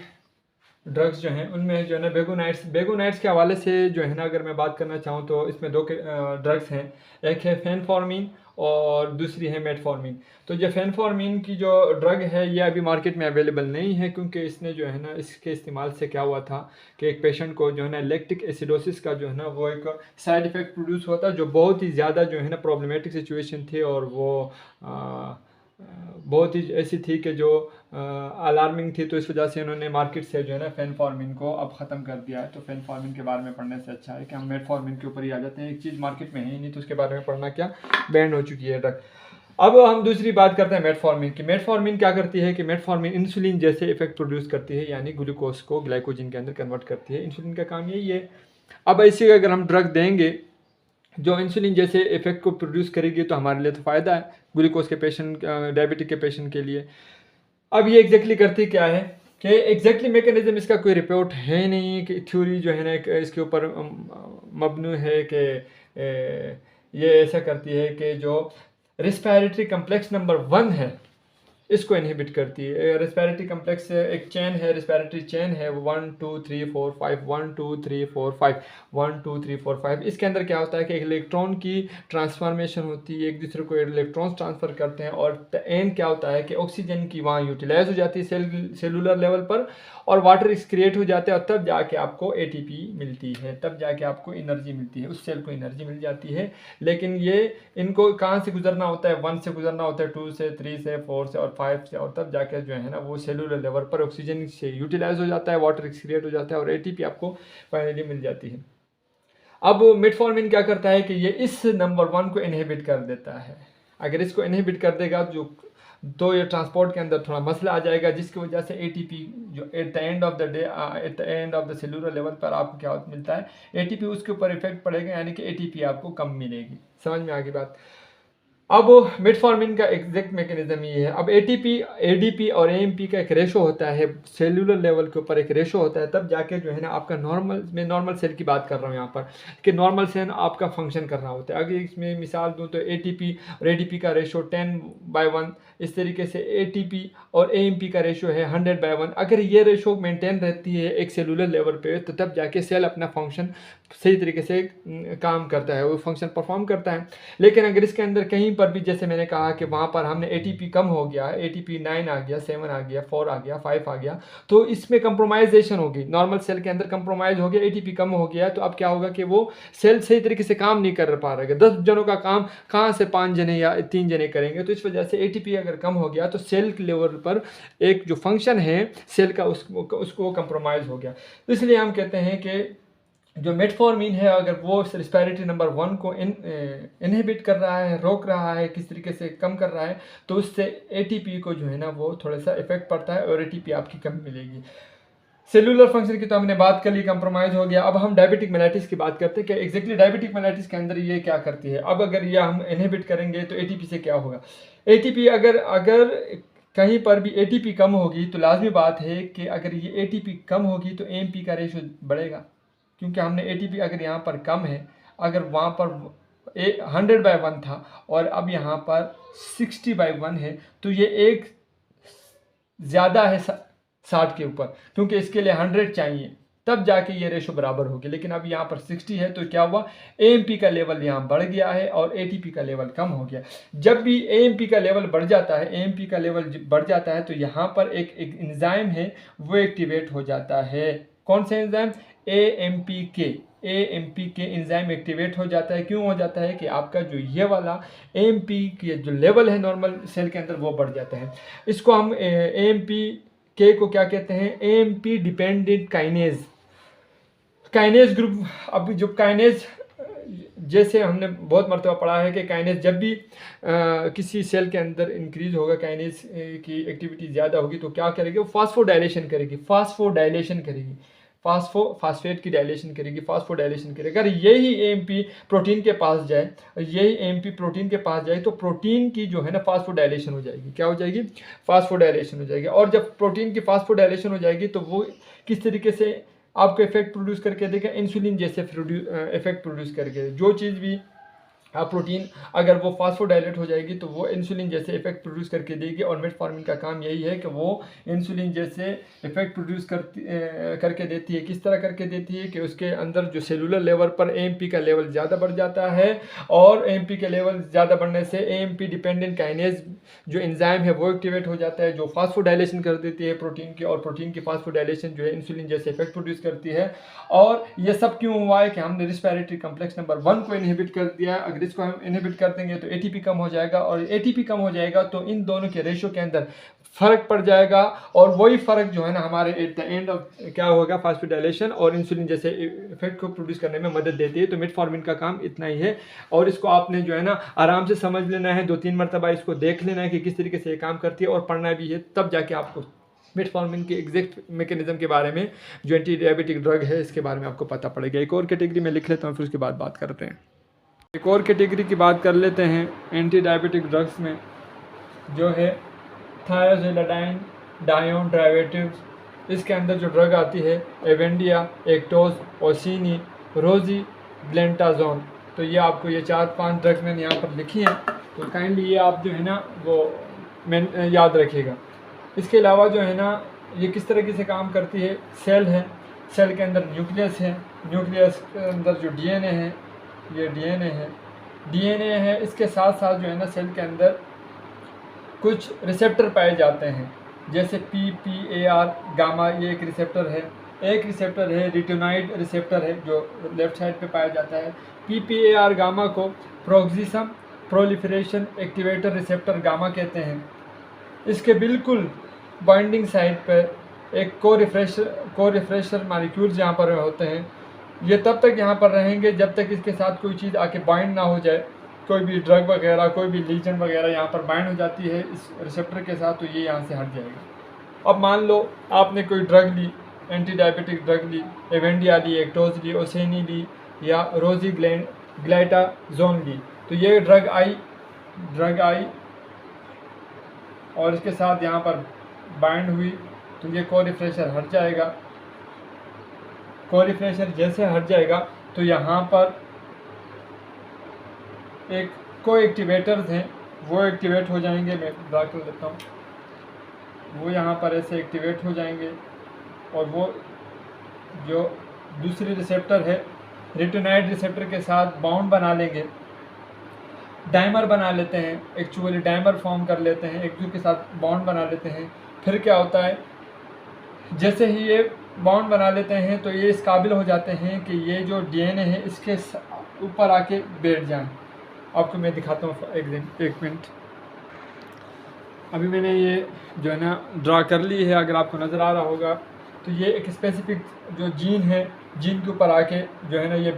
ड्रग्स जो हैं उनमें जो है ना बेगोनाइट्स के हवाले से जो है ना अगर मैं बात करना चाहूँ तो इसमें दो ड्रग्स हैं। एक है फेनफॉर्मिन और दूसरी है मेटफॉर्मिन। तो जो फेनफॉर्मिन की जो ड्रग है ये अभी मार्केट में अवेलेबल नहीं है, क्योंकि इसने जो है ना इसके इस्तेमाल से क्या हुआ था कि एक पेशेंट को जो है ना लैक्टिक एसिडोसिस का जो है ना वो एक साइड इफ़ेक्ट प्रोड्यूस हुआ था, जो बहुत ही ज़्यादा जो है ना प्रॉब्लमेटिक सिचुएशन थी, और वो बहुत ही ऐसी थी कि जो अलार्मिंग थी। तो इस वजह से उन्होंने मार्केट से जो है ना फेनफॉर्मिन को अब ख़त्म कर दिया है। तो फेनफॉर्मिन के बारे में पढ़ने से अच्छा है कि हम मेटफॉर्मिन के ऊपर ही आ जाते हैं। एक चीज़ मार्केट में है ही नहीं तो उसके बारे में पढ़ना क्या, बैन हो चुकी है ड्रग। अब हम दूसरी बात करते हैं मेटफॉर्मिन की। मेटफॉर्मिन क्या करती है कि मेटफॉर्मिन इंसुलिन जैसे इफेक्ट प्रोड्यूस करती है, यानी ग्लूकोज को ग्लाइकोजन के अंदर कन्वर्ट करती है। इंसुलिन का काम यही है। अब ऐसे अगर हम ड्रग देंगे जो इंसुलिन जैसे इफेक्ट को प्रोड्यूस करेगी तो हमारे लिए तो फ़ायदा है, ग्लूकोज के पेशेंट डायबिटिक के पेशेंट के लिए। अब ये एग्जैक्टली करती क्या है कि एग्जैक्टली मैकेनिज्म इसका कोई रिपोर्ट है नहीं कि थ्योरी जो है ना इसके ऊपर मबनू है कि ये ऐसा करती है कि जो रेस्पिरेटरी कम्प्लेक्स नंबर 1 है इसको इनहिबिट करती है। रेस्पिरेटरी कम्प्लेक्स एक चेन है, रेस्पिरेटरी चेन है, 1 2 3 4 5 1 2 3 4 5 1 2 3 4 5। इसके अंदर क्या होता है कि इलेक्ट्रॉन की ट्रांसफॉर्मेशन होती है, एक दूसरे को इलेक्ट्रॉन्स ट्रांसफ़र करते हैं, और एंड क्या होता है कि ऑक्सीजन की वहाँ यूटिलाइज हो जाती है सेलुलर लेवल पर, और वाटर क्रिएट हो जाता है, और तब जाके आपको ATP मिलती है, तब जाके आपको एनर्जी मिलती है, उस सेल को एनर्जी मिल जाती है। लेकिन ये इनको कहाँ से गुजरना होता है, 1 से गुजरना होता है, 2 से 3 से 4 से और 5 से, और तब जाके जो है ना वो सेलुलर लेवल पर ऑक्सीजन से यूटिलाइज हो जाता है, वाटर क्रिएट हो जाता है, और ATP आपको फाइनली मिल जाती है। अब मेटफॉर्मिन क्या करता है कि ये इस नंबर 1 को इनहिबिट कर देता है। अगर इसको इनहिबिट कर देगा तो ये ट्रांसपोर्ट के अंदर थोड़ा मसला आ जाएगा, जिसकी वजह से ATP जो at the end of the day at the end of the cellular level पर आपको क्या मिलता है, ATP उसके ऊपर इफेक्ट पड़ेगा, यानी कि ATP आपको कम मिलेगी। समझ में आ गई बात। अब मेटफॉर्मिन का एग्जैक्ट मैकेनिज्म ये है। अब ATP ADP और AMP का एक रेशो होता है, सेलुलर लेवल के ऊपर एक रेशो होता है, तब जाके जो है ना आपका मैं नॉर्मल सेल की बात कर रहा हूँ यहाँ पर कि नॉर्मल सेल आपका फंक्शन कर रहा होता है। अगर इसमें मिसाल दूँ तो ATP और ADP का रेशो 10/1, इस तरीके से ATP और AMP का रेशो है 100/1। अगर ये रेशो मेंटेन रहती है एक सेलुलर लेवल पे, तो तब जाके सेल अपना फंक्शन सही तरीके से काम करता है, वो फंक्शन परफॉर्म करता है। लेकिन अगर इसके अंदर कहीं पर भी, जैसे मैंने कहा कि वहाँ पर हमने ATP कम हो गया, ATP 9 आ गया, 7 आ गया, 4 आ गया, 5 आ गया, तो इसमें कंप्रोमाइजेशन होगी। नॉर्मल सेल के अंदर कंप्रोमाइज हो गया, ATP कम हो गया, तो अब क्या होगा कि वो सेल सही तरीके से काम नहीं कर पा रहे। 10 जनों का काम कहाँ से 5 जने या 3 जने करेंगे। तो इस वजह से ATP अगर कम हो गया तो सेल के लेवल पर एक जो फंक्शन है सेल का उसको कंप्रोमाइज़ हो गया। तो इसलिए हम कहते हैं कि जो मेटफॉर्मिन है अगर वो रेस्पिरेटरी नंबर 1 को इनहिबिट कर रहा है, रोक रहा है, किस तरीके से कम कर रहा है, तो उससे ATP को जो है ना वो थोड़ा सा इफेक्ट पड़ता है और ATP आपकी कम मिलेगी। सेलुलर फंक्शन की तो हमने बात कर ली, कंप्रोमाइज हो गया। अब हम डायबिटिक मेलाइटिस की बात करते हैं कि एग्जैक्टली डायबिटिक मेलाइटिस के अंदर ये क्या करती है। अब अगर ये हम इनहिबिट करेंगे तो ATP से क्या होगा। ATP अगर कहीं पर भी ATP कम होगी तो लाजमी बात है कि अगर ये ATP कम होगी तो AMP का रेशो बढ़ेगा, क्योंकि हमने ATP अगर यहाँ पर कम है, अगर वहाँ पर 100/1 था और अब यहाँ पर 60/1 है, तो ये एक ज़्यादा है 60 के ऊपर, क्योंकि इसके लिए 100 चाहिए, तब जाके ये रेशो बराबर होगी। लेकिन अब यहाँ पर 60 है तो क्या हुआ, AMP का लेवल यहाँ बढ़ गया है और ATP का लेवल कम हो गया। जब भी AMP का लेवल बढ़ जाता है, AMP का लेवल बढ़ जाता है तो यहाँ पर एक एंजाइम है वो एक्टिवेट हो जाता है। कौन सा एंजाइम, AMPK एंजाइम एक्टिवेट हो जाता है। क्यों हो जाता है कि आपका जो ये वाला AMP के जो लेवल है नॉर्मल सेल के अंदर वो बढ़ जाता है। इसको हम AMPK को क्या कहते हैं, AMP डिपेंडेंट काइनेज ग्रुप। अब जो काइनेज जैसे हमने बहुत मरतबा पढ़ा है कि काइनेज जब भी किसी सेल के अंदर इंक्रीज होगा, काइनेज की एक्टिविटी ज़्यादा होगी तो क्या करेगी, वो फास्फोडाइलेशन करेगी, फास्फेट की डायलेशन करेगी, फास्फोडाइलेशन करेगी। अगर यही एएमपी प्रोटीन के पास जाए, तो प्रोटीन की जो है ना फास्फोडाइलेशन हो जाएगी। क्या हो जाएगी? फास्फोडाइलेशन हो जाएगी। और जब प्रोटीन की फास्फोडाइलेशन हो जाएगी तो वो किस तरीके से आपको इफेक्ट प्रोड्यूस करके देगा? इंसुलिन जैसे इफेक्ट प्रोड्यूस करके। जो चीज़ भी प्रोटीन अगर वो फास्फोडाइलेट हो जाएगी तो वो इंसुलिन जैसे इफेक्ट प्रोड्यूस करके देगी। और मेटफॉर्मिन का काम यही है कि वो इंसुलिन जैसे इफेक्ट प्रोड्यूस करके देती है। किस तरह करके देती है कि उसके अंदर जो सेलुलर लेवल पर एएमपी का लेवल ज़्यादा बढ़ जाता है, और एएमपी का लेवल ज़्यादा बढ़ने से एएमपी डिपेंडेंट काइनेज जो एंजाइम है वो एक्टिवेट हो जाता है, जो फास्फोडाइलेशन कर देती है प्रोटीन की, और प्रोटीन की फास्फोडाइलेशन जो है इंसुलिन जैसे इफेक्ट प्रोड्यूस करती है। और ये सब क्यों हुआ है कि हमने रिस्पिरेटरी कॉम्प्लेक्स नंबर 1 को इनहिबिट कर दिया है। अगर इसको हम इनहिबिट कर देंगे तो एटीपी कम हो जाएगा, और एटीपी कम हो जाएगा तो इन दोनों के रेशियो के अंदर फर्क पड़ जाएगा, और वही फर्क जो है ना हमारे एट द एंड ऑफ क्या होगा, फास्फोडाइलेशन और इंसुलिन जैसे इफेक्ट को प्रोड्यूस करने में मदद देती है। तो मेटफॉर्मिन का काम इतना ही है, और इसको आपने जो है ना आराम से समझ लेना है, 2-3 मरतबा इसको देख लेना है कि किस तरीके से ये काम करती है, और पढ़ना भी है, तब जाके आपको मेटफॉर्मिन के एग्जैक्ट मैकेनिज्म के बारे में, जो एंटी डायबिटिक ड्रग है इसके बारे में आपको पता पड़ेगा। एक और कैटेगरी में लिख लेता हूँ, फिर उसके बाद बात करते हैं। एक और कैटेगरी की बात कर लेते हैं एंटी डायबिटिक ड्रग्स में, जो है थायोजिलाडाइन डायोन डेरिवेटिव्स। इसके अंदर जो ड्रग आती है एवेंडिया, एक्टोज, ओसिनी, रोजी, ग्लेंटाजोन। तो ये आपको ये 4-5 ड्रग्स मैंने यहाँ पर लिखी हैं, तो काइंडली ये आप जो है ना वो याद रखिएगा। इसके अलावा जो है ना ये किस तरीके से काम करती है, सेल है, सेल के अंदर न्यूक्लियस है, न्यूक्लियस के अंदर जो डीएनए है, ये डीएनए है। इसके साथ साथ जो है ना सेल के अंदर कुछ रिसेप्टर पाए जाते हैं, जैसे PPAR गामा, ये एक रिसेप्टर है। एक रिसेप्टर है रिटिनॉइड रिसेप्टर है, जो लेफ्ट साइड पे पाया जाता है। PPAR गामा को प्रोक्सिसम प्रोलिफरेशन एक्टिवेटर रिसेप्टर गामा कहते हैं। इसके बिल्कुल बाइंडिंग साइड पर एक को रिफ्रेशर मॉलिक्यूल्स यहाँ पर होते हैं। ये तब तक यहाँ पर रहेंगे जब तक इसके साथ कोई चीज़ आके बाइंड ना हो जाए, कोई भी ड्रग वगैरह, कोई भी लीजन वगैरह यहाँ पर बाइंड हो जाती है इस रिसेप्टर के साथ, तो ये यहाँ से हट जाएगा। अब मान लो आपने कोई ड्रग ली, एंटी डायबिटिक ड्रग ली, एवेंडिया ली, एक्टोज ली, ओसेनी ली, या रोजी ग्लाइटाजोन ली। तो ये ड्रग आई और इसके साथ यहाँ पर बाइंड हुई, तो ये को रिफ्रेशर हट जाएगा। को रिफ्रेशर जैसे हट जाएगा तो यहाँ पर एक को एक्टिवेटर्स हैं, वो एक्टिवेट हो जाएंगे। मैं ड्रा कर देता हूँ, वो यहाँ पर ऐसे एक्टिवेट हो जाएंगे, और वो जो दूसरी रिसेप्टर है रिटिनॉइड रिसेप्टर के साथ बाउंड बना लेंगे, डाइमर बना लेते हैं, एक्चुअली डाइमर फॉर्म कर लेते हैं, एक दूसरे के साथ बॉन्ड बना लेते हैं। फिर क्या होता है, जैसे ही ये बॉन्ड बना लेते हैं तो ये इस काबिल हो जाते हैं कि ये जो डीएनए है इसके ऊपर आके बैठ जाएं। आपको मैं दिखाता हूँ एक मिनट। अभी मैंने ये जो है ना ड्रा कर ली है, अगर आपको नज़र आ रहा होगा तो ये एक स्पेसिफिक जो जीन है, जीन के ऊपर आके जो है ना ये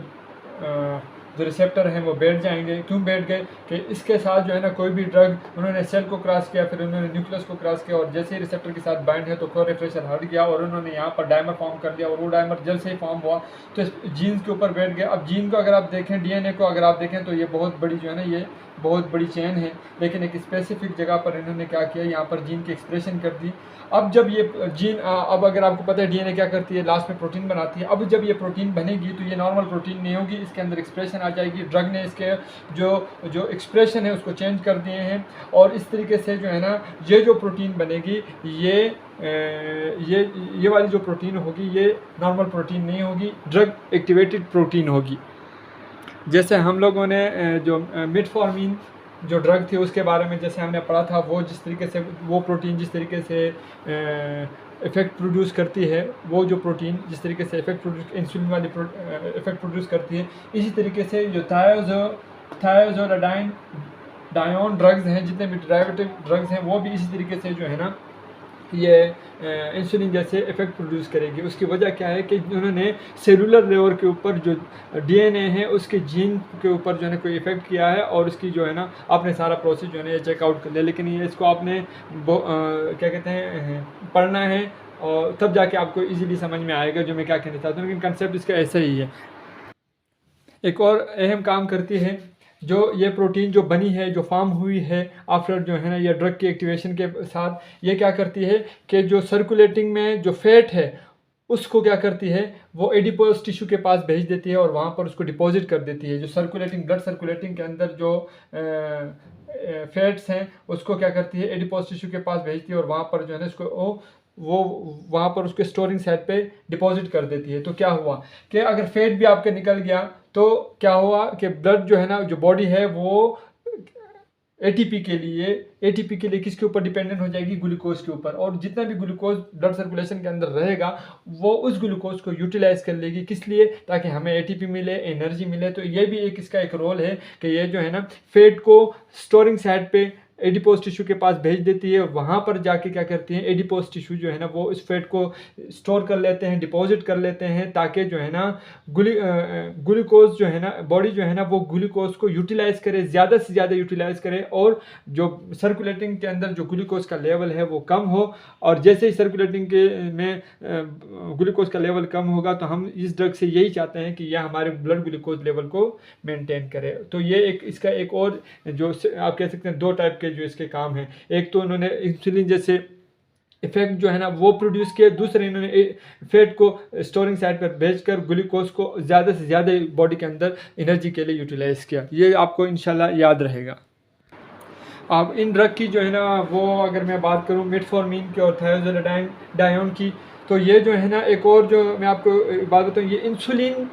जो रिसेप्टर हैं वो बैठ जाएंगे। क्यों बैठ गए कि इसके साथ जो है ना कोई भी ड्रग, उन्होंने सेल को क्रॉस किया, फिर उन्होंने न्यूक्लियस को क्रॉस किया, और जैसे ही रिसेप्टर के साथ बाइंड है तो को रिफ्रेशर हट गया, और उन्होंने यहाँ पर डाइमर फॉर्म कर दिया, और वो डाइमर जल्द से ही फॉर्म हुआ तो जीन्स के ऊपर बैठ गया। अब जीन को अगर आप देखें, डीएनए को अगर आप देखें तो ये बहुत बड़ी जो है ना ये बहुत बड़ी चेन है, लेकिन एक स्पेसिफिक जगह पर इन्होंने क्या किया, यहाँ पर जीन की एक्सप्रेशन कर दी। अब जब ये जीन अब अगर आपको पता है डीएनए क्या करती है, लास्ट में प्रोटीन बनाती है। अब जब ये प्रोटीन बनेगी तो ये नॉर्मल प्रोटीन नहीं होगी, इसके अंदर एक्सप्रेशन आ जाएगी। ड्रग ने इसके जो एक्सप्रेशन है उसको चेंज कर दिए हैं, और इस तरीके से जो है ना ये जो प्रोटीन बनेगी ये वाली जो प्रोटीन होगी ये नॉर्मल प्रोटीन नहीं होगी, ड्रग एक्टिवेटेड प्रोटीन होगी। जैसे हम लोगों ने जो मेटफॉर्मिन जो ड्रग थी उसके बारे में जैसे हमने पढ़ा था, वो जिस तरीके से वो प्रोटीन जिस तरीके से इफ़ेक्ट प्रोड्यूस करती है, वो जो प्रोटीन जिस तरीके से इफ़ेक्ट प्रोड्यूस इंसुलिन वाली इफ़ेक्ट प्रोड्यूस करती है, इसी तरीके से जो थायोजिलाडाइन डायोन ड्रग्स हैं, जितने भी डेरिवेटिव ड्रग्स हैं, वो भी इसी तरीके से जो है ना ये इंसुलिन जैसे इफ़ेक्ट प्रोड्यूस करेगी। उसकी वजह क्या है कि उन्होंने सेलुलर लेवल के ऊपर जो डीएनए है उसके जीन के ऊपर जो है ना कोई इफ़ेक्ट किया है, और उसकी जो है ना आपने सारा प्रोसेस जो है ना ये चेकआउट कर लिया, लेकिन ये इसको आपने क्या कहते हैं पढ़ना है, और तब जाके आपको इजीली समझ में आएगा जो मैं क्या कहना चाहता हूँ, लेकिन कंसेप्ट इसका ऐसा ही है। एक और अहम काम करती है जो ये प्रोटीन जो बनी है, जो फॉर्म हुई है आफ्टर जो है ना ये ड्रग की एक्टिवेशन के साथ, ये क्या करती है कि जो सर्कुलेटिंग में जो फैट है उसको क्या करती है, वो एडिपोज टिश्यू के पास भेज देती है और वहाँ पर उसको डिपॉजिट कर देती है। जो सर्कुलेटिंग ब्लड सर्कुलेटिंग के अंदर जो फैट्स हैं उसको क्या करती है, एडिपोज टिश्यू के पास भेजती है और वहाँ पर जो है ना इसको वो वहाँ पर उसके स्टोरिंग साइट पे डिपॉजिट कर देती है। तो क्या हुआ कि अगर फैट भी आपके निकल गया तो क्या हुआ कि ब्लड जो है ना, जो बॉडी है वो एटीपी के लिए किसके ऊपर डिपेंडेंट हो जाएगी, ग्लूकोज के ऊपर। और जितना भी ग्लूकोज ब्लड सर्कुलेशन के अंदर रहेगा वो उस ग्लूकोज को यूटिलाइज कर लेगी, किस लिए, ताकि हमें एटीपी मिले, एनर्जी मिले। तो ये भी एक इसका एक रोल है कि ये जो है ना फैट को स्टोरिंग साइट पे एडिपोज टिश्यू के पास भेज देती है, वहाँ पर जाके क्या करती है, एडिपोज टिश्यू जो है ना वो इस फैट को स्टोर कर लेते हैं, डिपॉजिट कर लेते हैं, ताकि जो है ना ग्लूकोज जो है ना बॉडी जो है ना वो ग्लूकोज को यूटिलाइज करे, ज़्यादा से ज़्यादा यूटिलाइज करे, और जो सर्कुलेटिंग के अंदर जो ग्लूकोज का लेवल है वो कम हो। और जैसे ही सर्कुलेटिंग के में ग्लूकोज का लेवल कम होगा तो हम इस ड्रग से यही चाहते हैं कि यह हमारे ब्लड ग्लूकोज लेवल को मेंटेन करे। तो ये एक इसका एक और जो आप कह सकते हैं दो टाइप के जो इसके काम हैं, एक तो उन्होंने इंसुलिन जैसे इफेक्ट जो है ना वो प्रोड्यूस किया, दूसरे इन्होंने फैट को स्टोरिंग साइड पर भेजकर ग्लूकोज को ज़्यादा से ज़्यादा बॉडी के अंदर एनर्जी के लिए यूटिलाइज किया। ये आपको इंशाल्लाह याद रहेगा। अब इन ड्रग की जो है ना वो अगर मैं बात करूँ मेटफॉर्मिन की और थायोजोलिडाइन की, तो ये जो है ना एक और जो मैं आपको बात बताऊँ, ये इंसुलिन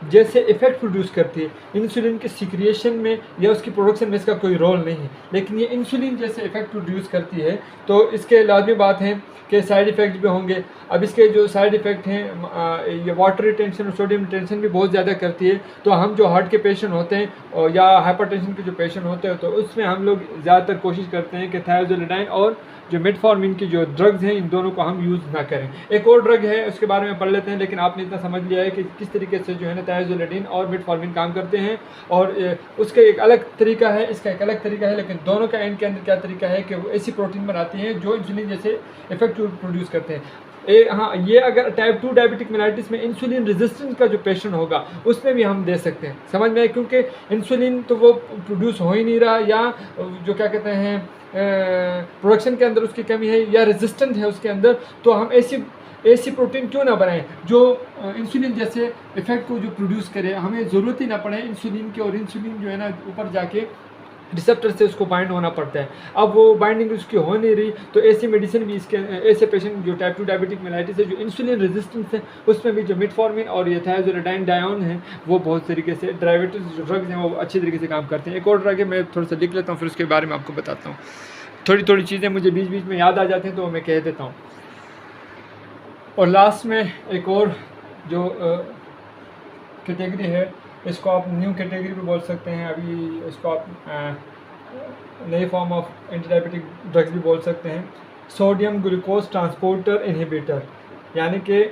जैसे इफेक्ट प्रोड्यूस करती है। इंसुलिन के सिक्रिएशन में या उसकी प्रोडक्शन में इसका कोई रोल नहीं है, लेकिन ये इंसुलिन जैसे इफेक्ट प्रोड्यूस करती है। तो इसके लाजमी बात है कि साइड इफ़ेक्ट भी होंगे। अब इसके जो साइड इफ़ेक्ट हैं, ये वाटर रिटेंशन और सोडियम रिटेंशन भी बहुत ज़्यादा करती है। तो हम जो हार्ट के पेशेंट होते हैं या हाइपरटेंशन के जो पेशेंट होते हैं, तो उसमें हम लोग ज़्यादातर कोशिश करते हैं कि थायोजोलिडाइन और जो मेटफॉर्मिन की जो ड्रग्स हैं इन दोनों को हम यूज़ ना करें। एक और ड्रग है उसके बारे में पढ़ लेते हैं, लेकिन आपने इतना समझ लिया है कि किस तरीके से जो है ना थायोजोलिडाइन और मेटफॉर्मिन काम करते हैं, और उसका एक अलग तरीका है, इसका एक अलग तरीका है, लेकिन दोनों का एंड के अंदर क्या तरीका है कि वो ऐसी प्रोटीन बनाती हैं जो इंसुलिन जैसे इफेक्ट प्रोड्यूस करते हैं। हाँ, ये अगर टाइप 2 डायबिटिक मेलाइटिस में इंसुलिन रेजिस्टेंस का जो पेशेंट होगा उसमें भी हम दे सकते हैं, समझ में आए, क्योंकि इंसुलिन तो वो प्रोड्यूस हो ही नहीं रहा, या जो क्या कहते हैं प्रोडक्शन के अंदर उसकी कमी है या रेजिस्टेंट है उसके अंदर। तो हम ऐसी प्रोटीन क्यों ना बनाएं जो इंसुलिन जैसे इफेक्ट को जो प्रोड्यूस करे, हमें ज़रूरत ही ना पड़े इंसुलिन के, और इंसुलिन जो है ना ऊपर जाके रिसेप्टर से उसको बाइंड होना पड़ता है। अब वो बाइंडिंग उसकी हो नहीं रही, तो ऐसी मेडिसिन भी इसके ऐसे पेशेंट जो टाइप 2 डायबिटिक मेलाइटिस है जो इंसुलिन रेजिस्टेंस है उसमें भी जो मेटफॉर्मिन और ये थायोजोलिडाइन है वो बहुत तरीके से डायबिटिस जो ड्रग्स हैं वो अच्छी तरीके से काम करते हैं। एक और ड्रग है, मैं थोड़ा सा लिख लेता हूँ फिर उसके बारे में आपको बताता हूँ। थोड़ी चीज़ें मुझे बीच बीच में याद आ जाती हैं तो मैं कह देता हूँ। और लास्ट में एक और जो कैटेगरी है, इसको आप न्यू कैटेगरी भी बोल सकते हैं, अभी इसको आप नई form of anti diabetic drugs भी बोल सकते हैं, सोडियम ग्लूकोज ट्रांसपोर्टर इनहिबिटर। यानी कि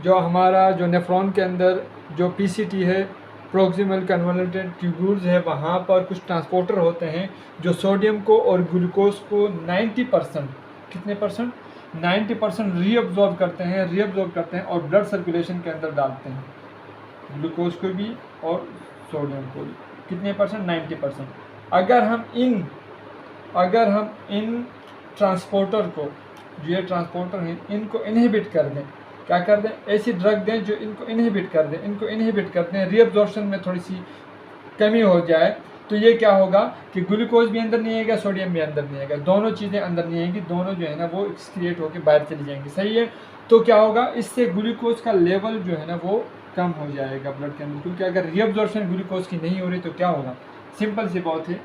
जो हमारा जो नेफ्रॉन के अंदर जो पीसीटी है, प्रोक्सिमल कन्वोल्यूटेड ट्यूब्यूल्स है, वहाँ पर कुछ ट्रांसपोर्टर होते हैं जो सोडियम को और ग्लूकोज को 90% कितने परसेंट 90% रीअब्जॉर्ब करते हैं और ब्लड सर्कुलेशन के अंदर डालते हैं, ग्लूकोज को भी और सोडियम को भी। कितने परसेंट 90%। अगर हम इन ट्रांसपोर्टर को, जो ये ट्रांसपोर्टर हैं, इनको इनहिबिट कर दें, क्या कर दें, ऐसी ड्रग दें जो इनको इनहिबिट कर दें, रीअब्जॉर्प्शन में थोड़ी सी कमी हो जाए, तो ये क्या होगा कि ग्लूकोज भी अंदर नहीं आएगा, सोडियम भी अंदर नहीं आएगा, दोनों चीज़ें अंदर नहीं आएंगी, दोनों जो है ना वो एक्सक्रिएट होकर बाहर चली जाएंगी। सही है। तो क्या होगा, इससे ग्लूकोज का लेवल जो है ना वो कम हो जाएगा ब्लड के अंदर, क्योंकि अगर रीअब्जॉर्प्शन ग्लूकोज की नहीं हो रही तो क्या होगा, सिंपल सी बात है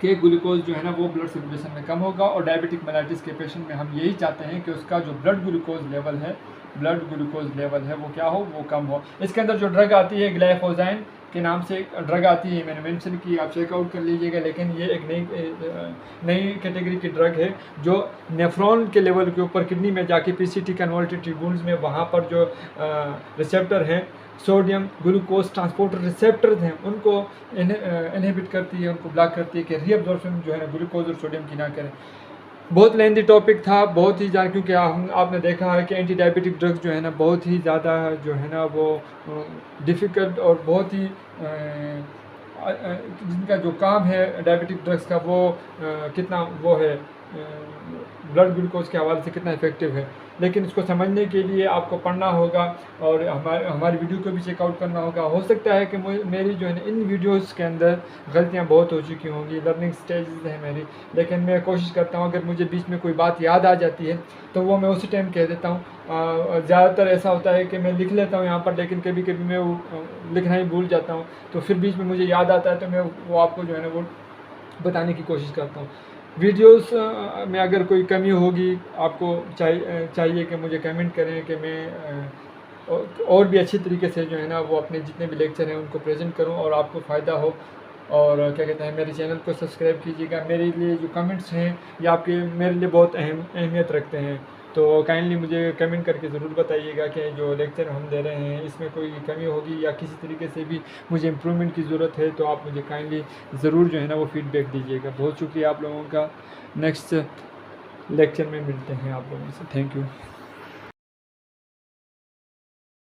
कि ग्लूकोज जो है ना वो ब्लड सर्कुलेशन में कम होगा। और डायबिटिक मेलाइटिस के पेशेंट में हम यही चाहते हैं कि उसका जो ब्लड ग्लूकोज लेवल है वो क्या हो, वो कम हो। इसके अंदर जो ड्रग आती है ग्लाइफोसाइन के नाम से एक ड्रग आती है, मैंने मेंशन की, आप चेकआउट कर लीजिएगा। लेकिन ये एक नई कैटेगरी की ड्रग है जो नेफ्रॉन के लेवल के ऊपर किडनी में जाके पीसीटी कन्वर्टेड ट्यूब्यूल्स में वहाँ पर जो रिसेप्टर हैं, सोडियम ग्लूकोज ट्रांसपोर्टर रिसेप्टर्स हैं, उनको इनहिबिट करती है, उनको ब्लॉक करती है कि रीअब्जॉर्प्शन जो है ना ग्लूकोज और सोडियम की ना करें। बहुत लेंदी टॉपिक था, बहुत ही ज़्यादा, क्योंकि आपने देखा है कि एंटी डायबिटिक ड्रग्स जो है ना बहुत ही ज़्यादा जो है ना वो डिफ़िकल्ट और बहुत ही जिनका जो काम है डायबिटिक ड्रग्स का वो कितना वो है ब्लड ग्लूकोज के हवाले से कितना इफेक्टिव है। लेकिन इसको समझने के लिए आपको पढ़ना होगा और हमारी वीडियो को भी चेकआउट करना होगा। हो सकता है कि मेरी जो है ना इन वीडियोस के अंदर गलतियां बहुत हो चुकी होंगी, लर्निंग स्टेजेस है मेरी, लेकिन मैं कोशिश करता हूं अगर मुझे बीच में कोई बात याद आ जाती है तो वो मैं उसी टाइम कह देता हूं। ज़्यादातर ऐसा होता है कि मैं लिख लेता हूं यहाँ पर, लेकिन कभी कभी मैं वो लिखना ही भूल जाता हूँ, तो फिर बीच में मुझे याद आता है तो मैं वो आपको जो है ना वो बताने की कोशिश करता हूँ। वीडियोस में अगर कोई कमी होगी आपको चाहिए कि मुझे कमेंट करें कि मैं और भी अच्छी तरीके से जो है ना वो अपने जितने भी लेक्चर हैं उनको प्रेजेंट करूं और आपको फ़ायदा हो। और क्या कहते हैं, मेरे चैनल को सब्सक्राइब कीजिएगा। मेरे लिए जो कमेंट्स हैं ये आपके मेरे लिए बहुत अहमियत रखते हैं, तो काइंडली मुझे कमेंट करके ज़रूर बताइएगा कि जो लेक्चर हम दे रहे हैं इसमें कोई कमी होगी या किसी तरीके से भी मुझे इम्प्रूवमेंट की ज़रूरत है तो आप मुझे काइंडली ज़रूर जो है ना वो फीडबैक दीजिएगा। बहुत शुक्रिया आप लोगों का। नेक्स्ट लेक्चर में मिलते हैं आप लोगों से। Thank you.